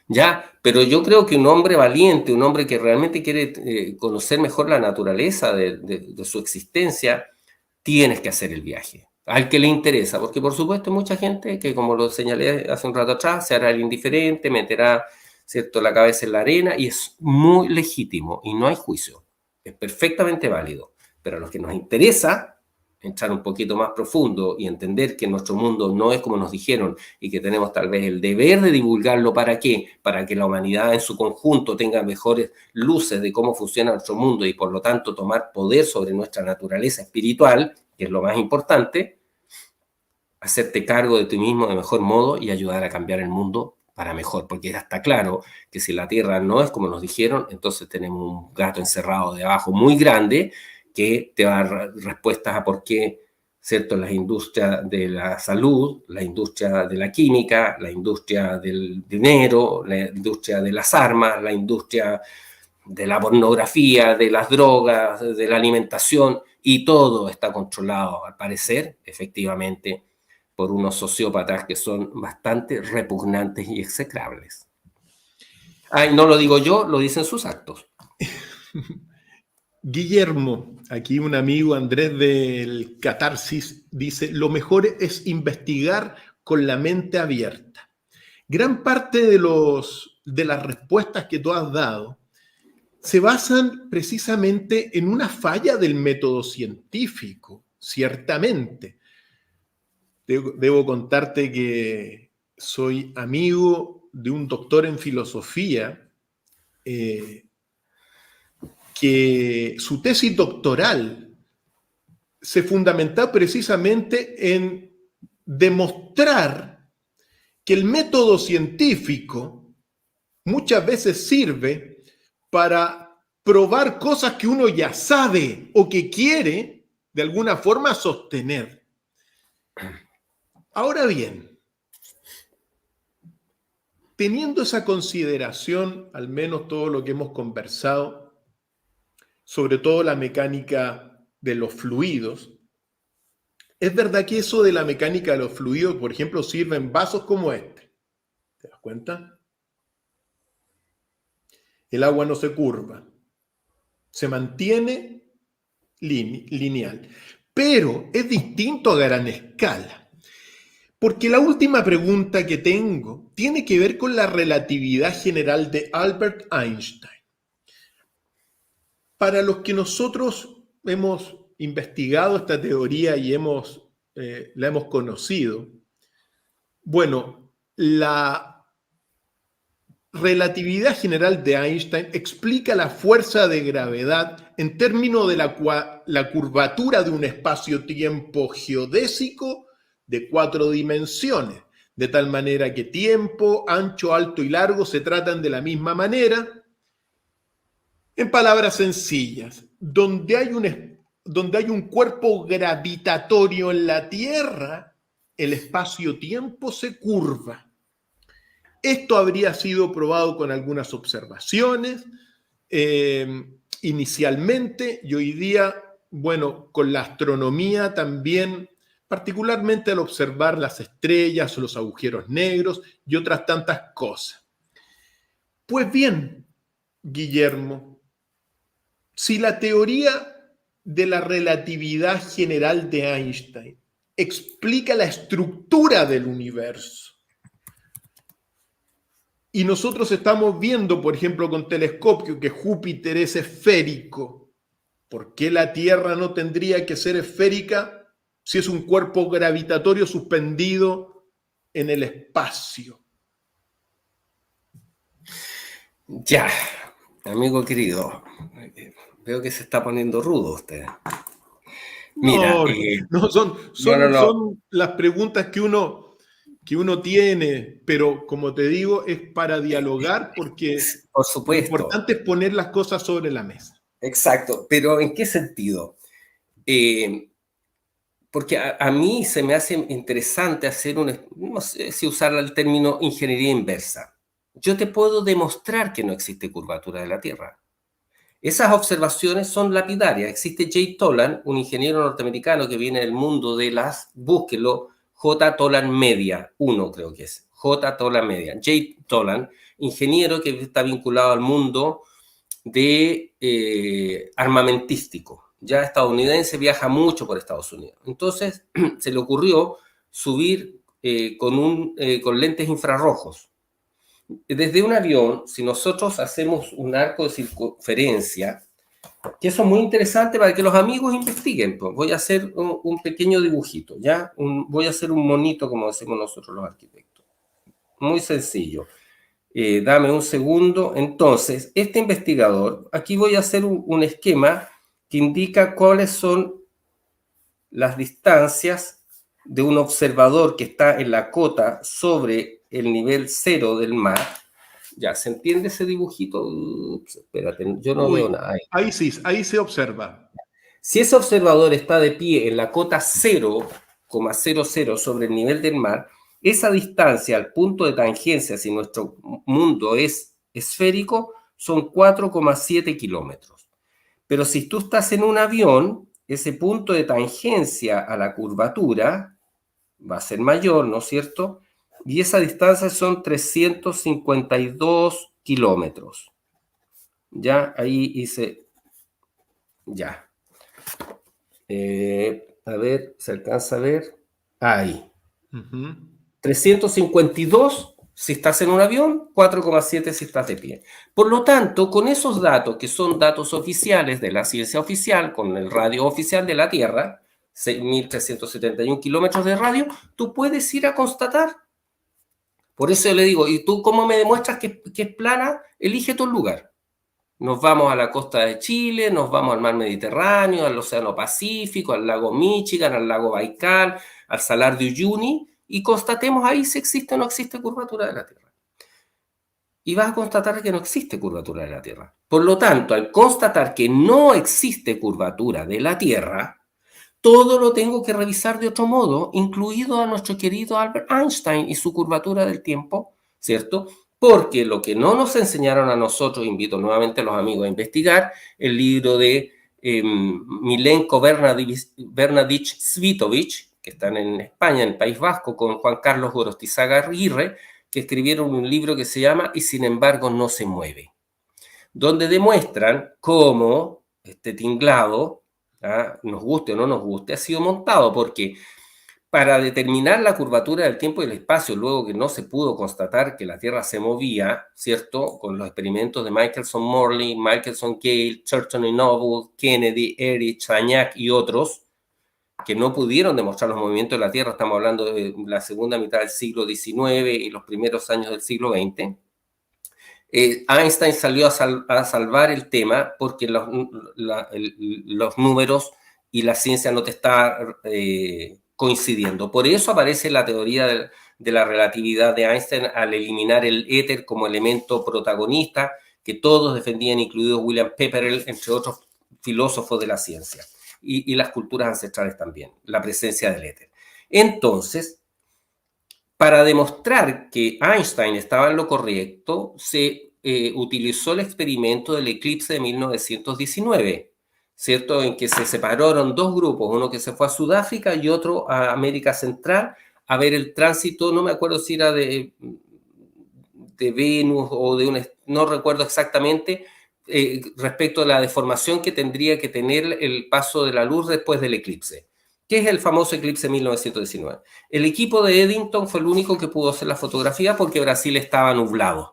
¿Ya? Pero yo creo que un hombre valiente, un hombre que realmente quiere conocer mejor la naturaleza de su existencia, tienes que hacer el viaje, al que le interesa, porque por supuesto hay mucha gente que, como lo señalé hace un rato atrás, se hará el indiferente, meterá, ¿cierto?, la cabeza en la arena, y es muy legítimo y no hay juicio, es perfectamente válido, pero a los que nos interesa, entrar un poquito más profundo y entender que nuestro mundo no es como nos dijeron y que tenemos tal vez el deber de divulgarlo. ¿Para qué? Para que la humanidad en su conjunto tenga mejores luces de cómo funciona nuestro mundo y por lo tanto tomar poder sobre nuestra naturaleza espiritual, que es lo más importante, hacerte cargo de ti mismo de mejor modo y ayudar a cambiar el mundo para mejor, porque ya está claro que si la Tierra no es como nos dijeron, entonces tenemos un gato encerrado de abajo muy grande que te va a dar respuestas a por qué, ¿cierto?, las industrias de la salud, la industria de la química, la industria del dinero, la industria de las armas, la industria de la pornografía, de las drogas, de la alimentación, y todo está controlado, al parecer, efectivamente, por unos sociópatas que son bastante repugnantes y execrables. Y no lo digo yo, lo dicen sus actos. Guillermo, aquí un amigo, Andrés del Catarsis, dice, lo mejor es investigar con la mente abierta. Gran parte de las respuestas que tú has dado se basan precisamente en una falla del método científico, ciertamente. Debo contarte que soy amigo de un doctor en filosofía que su tesis doctoral se fundamentó precisamente en demostrar que el método científico muchas veces sirve para probar cosas que uno ya sabe o que quiere de alguna forma sostener. Ahora bien, teniendo esa consideración, al menos todo lo que hemos conversado, sobre todo la mecánica de los fluidos, es verdad que eso de la mecánica de los fluidos, por ejemplo, sirve en vasos como este. ¿Te das cuenta? El agua no se curva, se mantiene lineal, pero es distinto a gran escala. Porque la última pregunta que tengo tiene que ver con la relatividad general de Albert Einstein. Para los que nosotros hemos investigado esta teoría y la hemos conocido, bueno, la relatividad general de Einstein explica la fuerza de gravedad en términos de la curvatura de un espacio-tiempo geodésico de 4 dimensiones, de tal manera que tiempo, ancho, alto y largo se tratan de la misma manera. En palabras sencillas, donde hay un cuerpo gravitatorio en la Tierra, el espacio-tiempo se curva. Esto habría sido probado con algunas observaciones inicialmente y hoy día, bueno, con la astronomía también, particularmente al observar las estrellas, los agujeros negros y otras tantas cosas. Pues bien, Guillermo, si la teoría de la relatividad general de Einstein explica la estructura del universo, y nosotros estamos viendo, por ejemplo, con telescopio, que Júpiter es esférico, ¿por qué la Tierra no tendría que ser esférica si es un cuerpo gravitatorio suspendido en el espacio? Ya, amigo querido, veo que se está poniendo rudo usted. Mira, son las preguntas que uno tiene, pero como te digo, es para dialogar porque por supuesto, lo importante es poner las cosas sobre la mesa. Exacto, pero ¿en qué sentido? Porque a mí se me hace interesante hacer no sé si usar el término ingeniería inversa. Yo te puedo demostrar que no existe curvatura de la Tierra. Esas observaciones son lapidarias. Existe Jay Tolan, un ingeniero norteamericano que viene del mundo de búsquelo, J. Tolan Media, creo que es, J. Tolan Media. Jay Tolan, ingeniero que está vinculado al mundo de armamentístico. Ya estadounidense, viaja mucho por Estados Unidos. Entonces se le ocurrió subir con lentes infrarrojos. Desde un avión, si nosotros hacemos un arco de circunferencia Que eso es muy interesante para que los amigos investiguen. Pues. Voy a hacer un pequeño dibujito, ¿ya? Voy a hacer un monito, como decimos nosotros los arquitectos. Muy sencillo. Dame un segundo. Entonces, este investigador, aquí voy a hacer un esquema que indica cuáles son las distancias de un observador que está en la cota sobre el nivel cero del mar. Ya, ¿se entiende ese dibujito? Ups, espérate, yo no veo nada. Ahí sí, ahí se observa. Si ese observador está de pie en la cota 0,00 sobre el nivel del mar, esa distancia al punto de tangencia, si nuestro mundo es esférico, son 4,7 kilómetros. Pero si tú estás en un avión, ese punto de tangencia a la curvatura va a ser mayor, ¿no es cierto? Y esa distancia son 352 kilómetros. Ya, ahí hice, ya. A ver, ¿se alcanza a ver? Ahí. 352 si estás en un avión, 4,7 si estás de pie. Por lo tanto, con esos datos, que son datos oficiales de la ciencia oficial, con el radio oficial de la Tierra, 6.371 kilómetros de radio, tú puedes ir a constatar. Por eso yo le digo, ¿y tú cómo me demuestras que es plana? Elige tu lugar. Nos vamos a la costa de Chile, nos vamos al mar Mediterráneo, al Océano Pacífico, al lago Michigan, al lago Baikal, al Salar de Uyuni, y constatemos ahí si existe o no existe curvatura de la Tierra. Y vas a constatar que no existe curvatura de la Tierra. Por lo tanto, al constatar que no existe curvatura de la Tierra, todo lo tengo que revisar de otro modo, incluido a nuestro querido Albert Einstein y su curvatura del tiempo, ¿cierto? Porque lo que no nos enseñaron a nosotros, invito nuevamente a los amigos a investigar, el libro de Milenko Bernadić Cvitović, que están en España, en el País Vasco, con Juan Carlos Gorostizaga Aguirre, que escribieron un libro que se llama Y sin embargo no se mueve, donde demuestran cómo este tinglado, nos guste o no nos guste, ha sido montado, porque para determinar la curvatura del tiempo y el espacio, luego que no se pudo constatar que la Tierra se movía, ¿cierto? Con los experimentos de Michelson-Morley, Michelson-Gale, Churton y Noble, Kennedy, Erich, Sagnac y otros, que no pudieron demostrar los movimientos de la Tierra, estamos hablando de la segunda mitad del siglo XIX y los primeros años del siglo XX, Einstein salió a salvar el tema porque los números y la ciencia no te está coincidiendo. Por eso aparece la teoría de la relatividad de Einstein al eliminar el éter como elemento protagonista que todos defendían, incluido William Pepperell, entre otros filósofos de la ciencia, y las culturas ancestrales también, la presencia del éter. Entonces, para demostrar que Einstein estaba en lo correcto, se utilizó el experimento del eclipse de 1919, ¿cierto? En que se separaron dos grupos, uno que se fue a Sudáfrica y otro a América Central, a ver el tránsito, no me acuerdo si era de Venus o de un, no recuerdo exactamente, respecto a la deformación que tendría que tener el paso de la luz después del eclipse. ¿Qué es el famoso eclipse de 1919? El equipo de Eddington fue el único que pudo hacer la fotografía porque Brasil estaba nublado.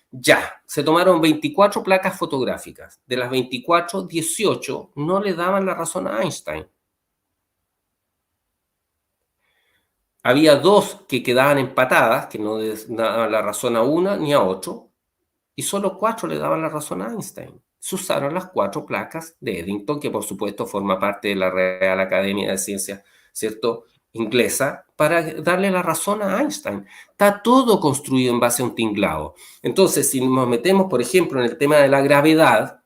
Ya, se tomaron 24 placas fotográficas. De las 24, 18 no le daban la razón a Einstein. Había dos que quedaban empatadas, que no daban la razón a una ni a otro, y solo 4 le daban la razón a Einstein. Se usaron las 4 placas de Eddington, que por supuesto forma parte de la Real Academia de Ciencias, ¿cierto?, inglesa, para darle la razón a Einstein. Está todo construido en base a un tinglado. Entonces, si nos metemos, por ejemplo, en el tema de la gravedad,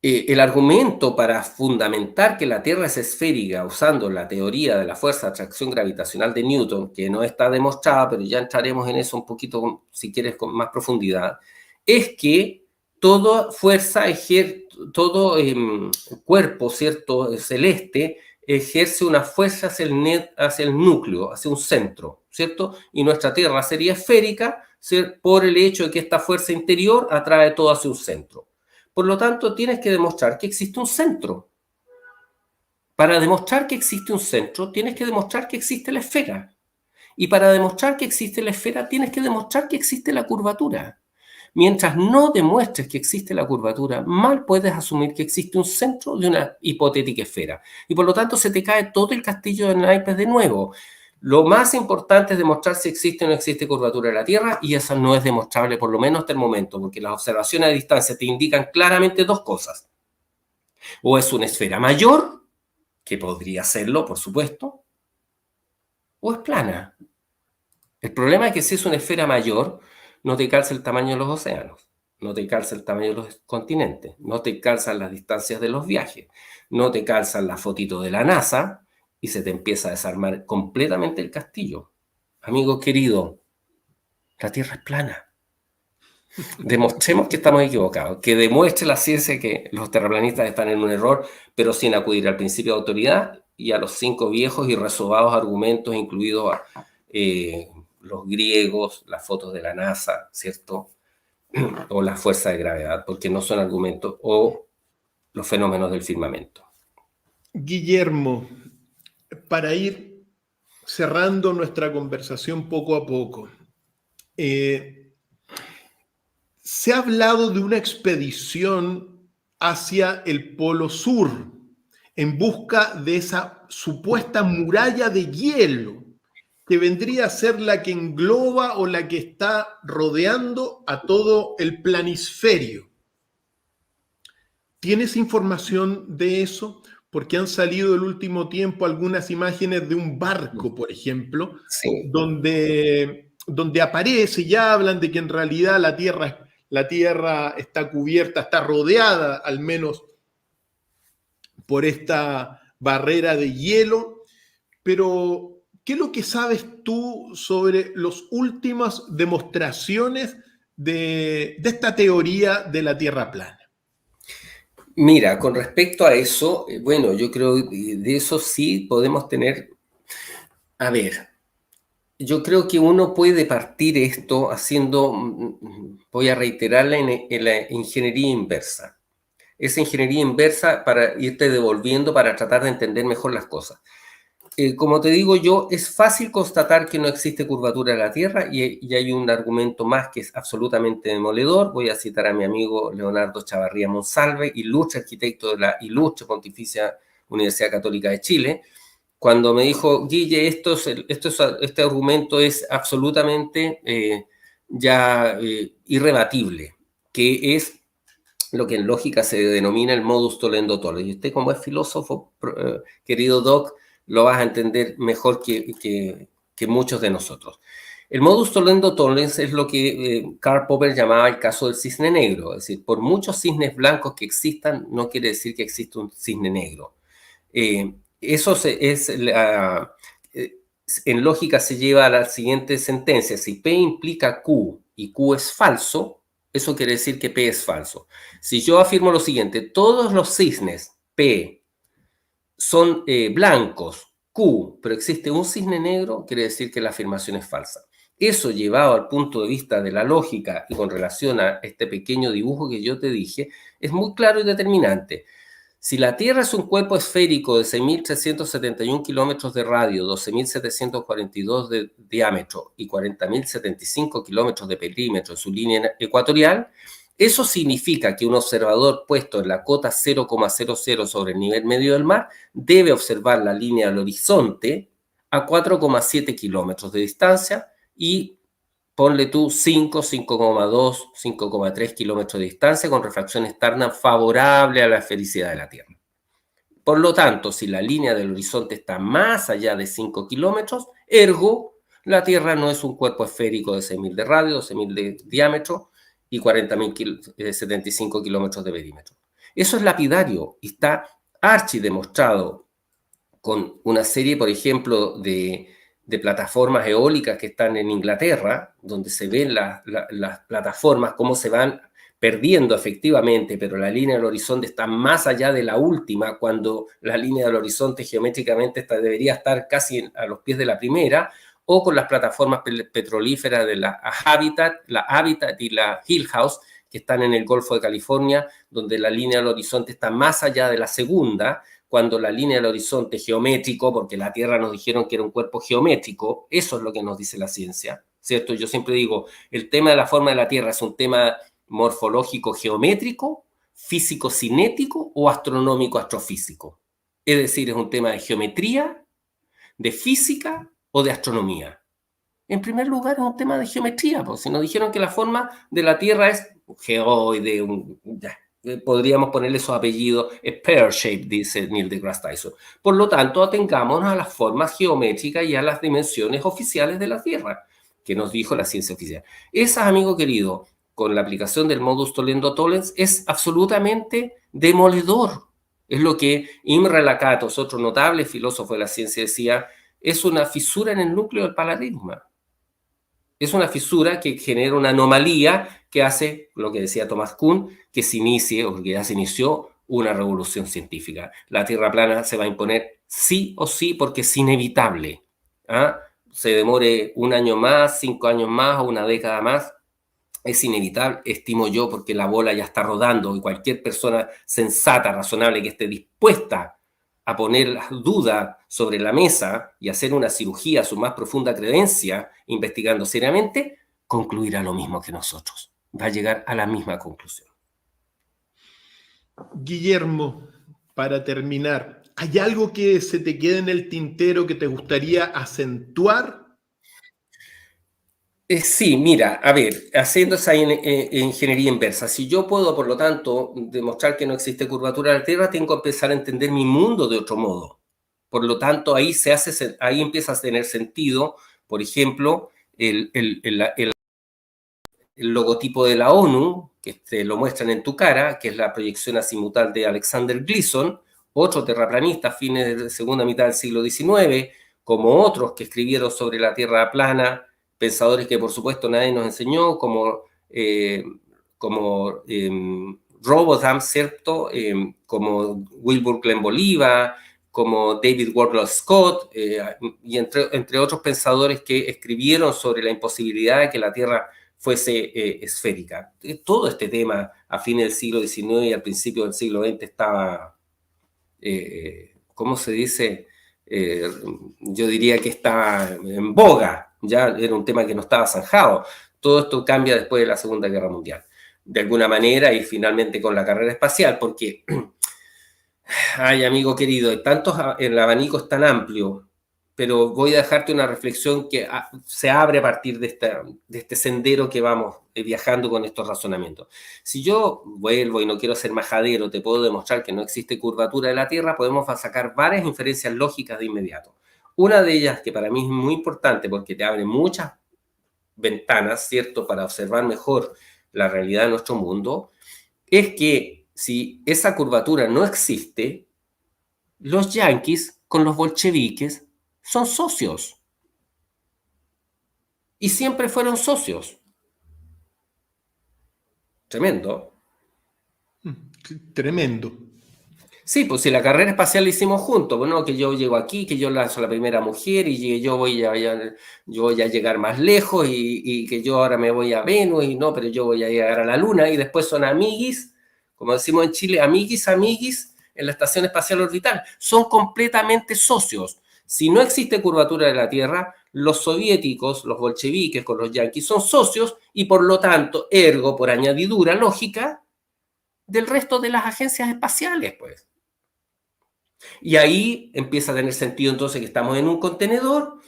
el argumento para fundamentar que la Tierra es esférica usando la teoría de la fuerza de atracción gravitacional de Newton, que no está demostrada, pero ya entraremos en eso un poquito, si quieres, con más profundidad, es que toda fuerza, todo cuerpo, ¿cierto?, celeste, ejerce una fuerza hacia el núcleo, hacia un centro, ¿cierto? Y nuestra Tierra sería esférica por el hecho de que esta fuerza interior atrae todo hacia un centro. Por lo tanto, tienes que demostrar que existe un centro. Para demostrar que existe un centro, tienes que demostrar que existe la esfera. Y para demostrar que existe la esfera, tienes que demostrar que existe la curvatura. Mientras no demuestres que existe la curvatura, mal puedes asumir que existe un centro de una hipotética esfera. Y por lo tanto se te cae todo el castillo de naipes de nuevo. Lo más importante es demostrar si existe o no existe curvatura de la Tierra, y eso no es demostrable, por lo menos hasta el momento, porque las observaciones a distancia te indican claramente dos cosas. O es una esfera mayor, que podría serlo, por supuesto, o es plana. El problema es que si es una esfera mayor, no te calza el tamaño de los océanos, no te calza el tamaño de los continentes, no te calzan las distancias de los viajes, no te calzan la fotito de la NASA y se te empieza a desarmar completamente el castillo. Amigo querido, la Tierra es plana. Demostremos que estamos equivocados, que demuestre la ciencia que los terraplanistas están en un error, pero sin acudir al principio de autoridad y a los 5 viejos y resobados argumentos, incluidos los griegos, las fotos de la NASA, ¿cierto? O la fuerza de gravedad, porque no son argumentos, o los fenómenos del firmamento. Guillermo, para ir cerrando nuestra conversación poco a poco, se ha hablado de una expedición hacia el Polo Sur en busca de esa supuesta muralla de hielo que vendría a ser la que engloba o la que está rodeando a todo el planisferio. ¿Tienes información de eso? Porque han salido el último tiempo algunas imágenes de un barco, por ejemplo, Sí. donde aparece y hablan de que en realidad la Tierra está cubierta, está rodeada al menos por esta barrera de hielo. Pero, ¿qué es lo que sabes tú sobre las últimas demostraciones de esta teoría de la Tierra plana? Mira, con respecto a eso, bueno, yo creo que de eso sí podemos tener... A ver, yo creo que uno puede partir esto haciendo, voy a reiterarla, en la ingeniería inversa. Esa ingeniería inversa para irte devolviendo para tratar de entender mejor las cosas. Como te digo yo, es fácil constatar que no existe curvatura de la Tierra y hay un argumento más que es absolutamente demoledor. Voy a citar a mi amigo Leonardo Chavarría Monsalve, ilustre arquitecto de la ilustre Pontificia Universidad Católica de Chile, cuando me dijo, Guille, este argumento es absolutamente irrebatible, que es lo que en lógica se denomina el modus tollendo tollens. Y usted, como es filósofo, querido Doc, lo vas a entender mejor que muchos de nosotros. El modus tollendo tollens es lo que Karl Popper llamaba el caso del cisne negro. Es decir, por muchos cisnes blancos que existan, no quiere decir que exista un cisne negro. En lógica se lleva a la siguiente sentencia. Si P implica Q y Q es falso, eso quiere decir que P es falso. Si yo afirmo lo siguiente, todos los cisnes P son blancos, Q, pero existe un cisne negro, quiere decir que la afirmación es falsa. Eso llevado al punto de vista de la lógica y con relación a este pequeño dibujo que yo te dije, es muy claro y determinante. Si la Tierra es un cuerpo esférico de 6.371 kilómetros de radio, 12.742 de diámetro y 40.075 kilómetros de perímetro en su línea ecuatorial, eso significa que un observador puesto en la cota 0,00 sobre el nivel medio del mar debe observar la línea del horizonte a 4,7 kilómetros de distancia y ponle tú 5, 5,2, 5,3 kilómetros de distancia con refracción externa favorable a la esfericidad de la Tierra. Por lo tanto, si la línea del horizonte está más allá de 5 kilómetros, ergo, la Tierra no es un cuerpo esférico de 6.000 de radio, 12.000 de diámetro y 40.075 kilómetros de perímetro. Eso es lapidario y está archidemostrado con una serie, por ejemplo, de plataformas eólicas que están en Inglaterra, donde se ven las plataformas, cómo se van perdiendo efectivamente, pero la línea del horizonte está más allá de la última, cuando la línea del horizonte geométricamente debería estar casi a los pies de la primera, o con las plataformas petrolíferas de la Habitat y la Hillhouse, que están en el Golfo de California, donde la línea del horizonte está más allá de la segunda, cuando la línea del horizonte geométrico, porque la Tierra nos dijeron que era un cuerpo geométrico, eso es lo que nos dice la ciencia, ¿cierto? Yo siempre digo, el tema de la forma de la Tierra es un tema morfológico geométrico, físico cinético o astronómico astrofísico. Es decir, es un tema de geometría, de física o de astronomía. En primer lugar, es un tema de geometría, porque si nos dijeron que la forma de la Tierra es geoide, podríamos ponerle esos apellidos, es pear-shaped, dice Neil deGrasse Tyson. Por lo tanto, atengámonos a las formas geométricas y a las dimensiones oficiales de la Tierra, que nos dijo la ciencia oficial. Esas, amigo querido, con la aplicación del modus tollendo-tollens, es absolutamente demoledor. Es lo que Imre Lakatos, otro notable filósofo de la ciencia, decía, es una fisura en el núcleo del paradigma. Es una fisura que genera una anomalía que hace, lo que decía Thomas Kuhn, que se inicie, o que ya se inició, una revolución científica. La Tierra plana se va a imponer sí o sí porque es inevitable. ¿Ah? Se demore un año más, 5 años más o una década más, es inevitable, estimo yo, porque la bola ya está rodando y cualquier persona sensata, razonable, que esté dispuesta a poner las dudas sobre la mesa y hacer una cirugía a su más profunda creencia, investigando seriamente, concluirá lo mismo que nosotros. Va a llegar a la misma conclusión. Guillermo, para terminar, ¿hay algo que se te quede en el tintero que te gustaría acentuar? Sí, mira, a ver, haciendo esa ingeniería inversa, si yo puedo, por lo tanto, demostrar que no existe curvatura de la Tierra, tengo que empezar a entender mi mundo de otro modo. Por lo tanto, ahí empieza a tener sentido, por ejemplo, el logotipo de la ONU, que te lo muestran en tu cara, que es la proyección azimutal de Alexander Gleason, otro terraplanista a fines de la segunda mitad del siglo XIX, como otros que escribieron sobre la Tierra plana, pensadores que por supuesto nadie nos enseñó, como Robotham, ¿cierto? Como Wilbur Glenn Bolívar, como David Wardlaw Scott, y entre otros pensadores que escribieron sobre la imposibilidad de que la Tierra fuese esférica. Todo este tema a fines del siglo XIX y al principio del siglo XX estaba, ¿cómo se dice? Eh, yo diría que estaba en boga, ya era un tema que no estaba zanjado. Todo esto cambia después de la Segunda Guerra Mundial, de alguna manera, y finalmente con la carrera espacial, porque, ay, amigo querido, el abanico es tan amplio, pero voy a dejarte una reflexión que se abre a partir de este sendero que vamos viajando con estos razonamientos. Si yo vuelvo y no quiero ser majadero, te puedo demostrar que no existe curvatura de la Tierra, podemos sacar varias inferencias lógicas de inmediato. Una de ellas, que para mí es muy importante porque te abre muchas ventanas, ¿cierto?, para observar mejor la realidad de nuestro mundo, es que si esa curvatura no existe, los yanquis con los bolcheviques son socios. Y siempre fueron socios. Tremendo. Tremendo. Sí, pues si la carrera espacial la hicimos juntos, bueno, que yo llego aquí, que yo lanzo a la primera mujer y que yo voy a llegar más lejos y que yo ahora me voy a Venus y no, pero yo voy a llegar a la Luna y después son amiguis, como decimos en Chile, amiguis en la Estación Espacial Orbital. Son completamente socios. Si no existe curvatura de la Tierra, los soviéticos, los bolcheviques con los yanquis son socios y por lo tanto, ergo, por añadidura lógica, del resto de las agencias espaciales, pues. Y ahí empieza a tener sentido entonces que estamos en un contenedor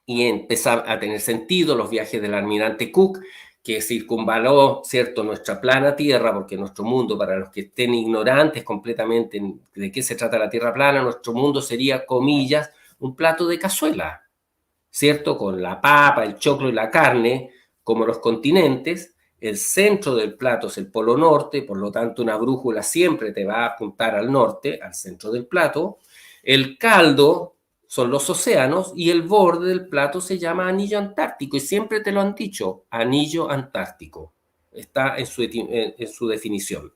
y empieza a tener sentido los viajes del almirante Cook, que circunvaló, ¿cierto?, nuestra plana Tierra, porque nuestro mundo, para los que estén ignorantes completamente de qué se trata la Tierra plana, nuestro mundo sería, comillas, un plato de cazuela, ¿cierto?, con la papa, el choclo y la carne, como los continentes. El centro del plato es el polo norte, por lo tanto una brújula siempre te va a apuntar al norte, al centro del plato. El caldo son los océanos y el borde del plato se llama anillo antártico y siempre te lo han dicho, anillo antártico. Está en su definición.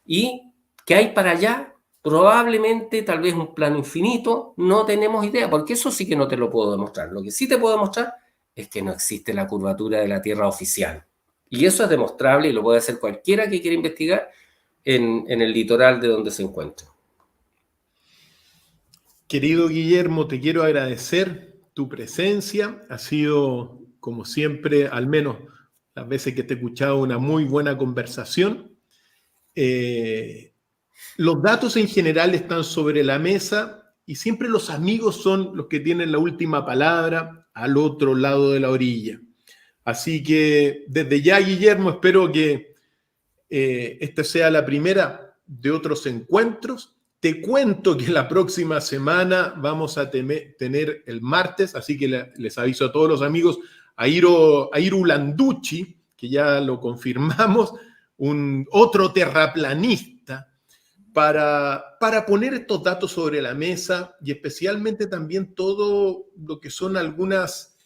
¿Y qué hay para allá? Probablemente, tal vez un plano infinito, no tenemos idea, porque eso sí que no te lo puedo demostrar. Lo que sí te puedo demostrar es que no existe la curvatura de la Tierra oficial. Y eso es demostrable y lo puede hacer cualquiera que quiera investigar en el litoral de donde se encuentre. Querido Guillermo, te quiero agradecer tu presencia. Ha sido como siempre, al menos las veces que te he escuchado, una muy buena conversación. Los datos en general están sobre la mesa y siempre los amigos son los que tienen la última palabra al otro lado de la orilla. Así que desde ya, Guillermo, espero que esta sea la primera de otros encuentros. Te cuento que la próxima semana vamos a tener el martes, así que les aviso a todos los amigos, a Iru Landucci, que ya lo confirmamos, otro terraplanista, para poner estos datos sobre la mesa y especialmente también todo lo que son algunas,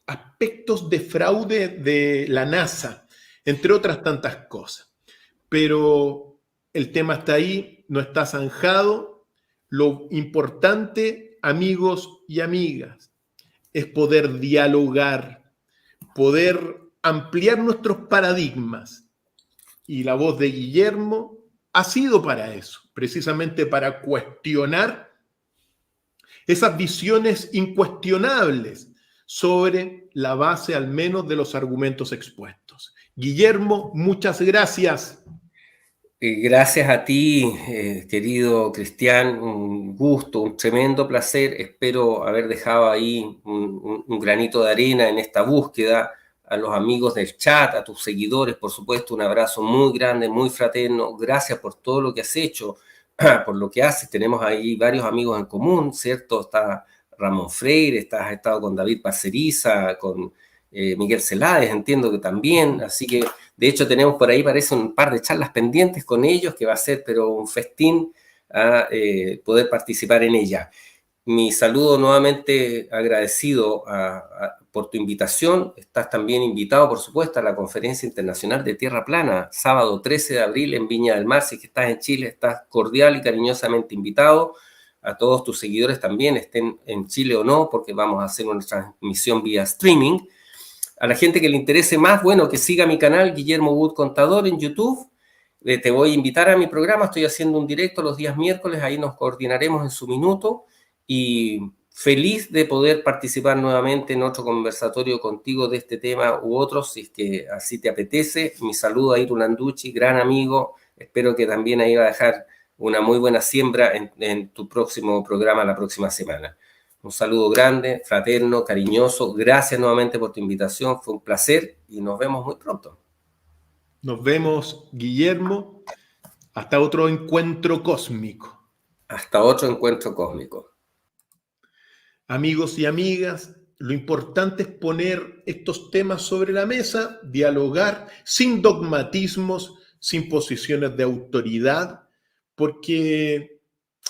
aspectos de fraude de la NASA, entre otras tantas cosas. Pero el tema está ahí, no está zanjado. Lo importante, amigos y amigas, es poder dialogar, poder ampliar nuestros paradigmas. Y la voz de Guillermo ha sido para eso, precisamente para cuestionar esas visiones incuestionables sobre la base al menos de los argumentos expuestos. Guillermo, muchas gracias. Gracias a ti, querido Cristian, un gusto, un tremendo placer. Espero haber dejado ahí un granito de arena en esta búsqueda. A los amigos del chat, a tus seguidores, por supuesto, un abrazo muy grande, muy fraterno. Gracias por todo lo que has hecho, por lo que haces. Tenemos ahí varios amigos en común, ¿cierto? Está Ramón Freire, has estado con David Parceriza, con Miguel Celades, entiendo que también. Así que, de hecho, tenemos por ahí, parece, un par de charlas pendientes con ellos, que va a ser, pero un festín a poder participar en ella. Mi saludo nuevamente agradecido por tu invitación. Estás también invitado, por supuesto, a la Conferencia Internacional de Tierra Plana, sábado 13 de abril en Viña del Mar. Si es que estás en Chile, estás cordial y cariñosamente invitado. A todos tus seguidores también, estén en Chile o no, porque vamos a hacer una transmisión vía streaming. A la gente que le interese más, bueno, que siga mi canal Guillermo Wood Contador en YouTube. Te voy a invitar a mi programa. Estoy haciendo un directo los días miércoles. Ahí nos coordinaremos en su minuto. Y feliz de poder participar nuevamente en otro conversatorio contigo de este tema u otros, si es que así te apetece. Mi saludo a Iru Landucci, gran amigo. Espero que también ahí va a dejar una muy buena siembra en tu próximo programa la próxima semana. Un saludo grande, fraterno, cariñoso. Gracias nuevamente por tu invitación. Fue un placer y nos vemos muy pronto. Nos vemos, Guillermo. Hasta otro encuentro cósmico. Hasta otro encuentro cósmico. Amigos y amigas, lo importante es poner estos temas sobre la mesa, dialogar sin dogmatismos, sin posiciones de autoridad, porque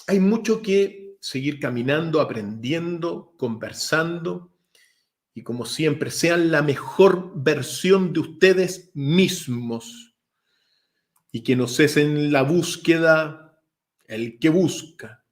hay mucho que seguir caminando, aprendiendo, conversando, y como siempre, sean la mejor versión de ustedes mismos, y que no cesen la búsqueda el que busca,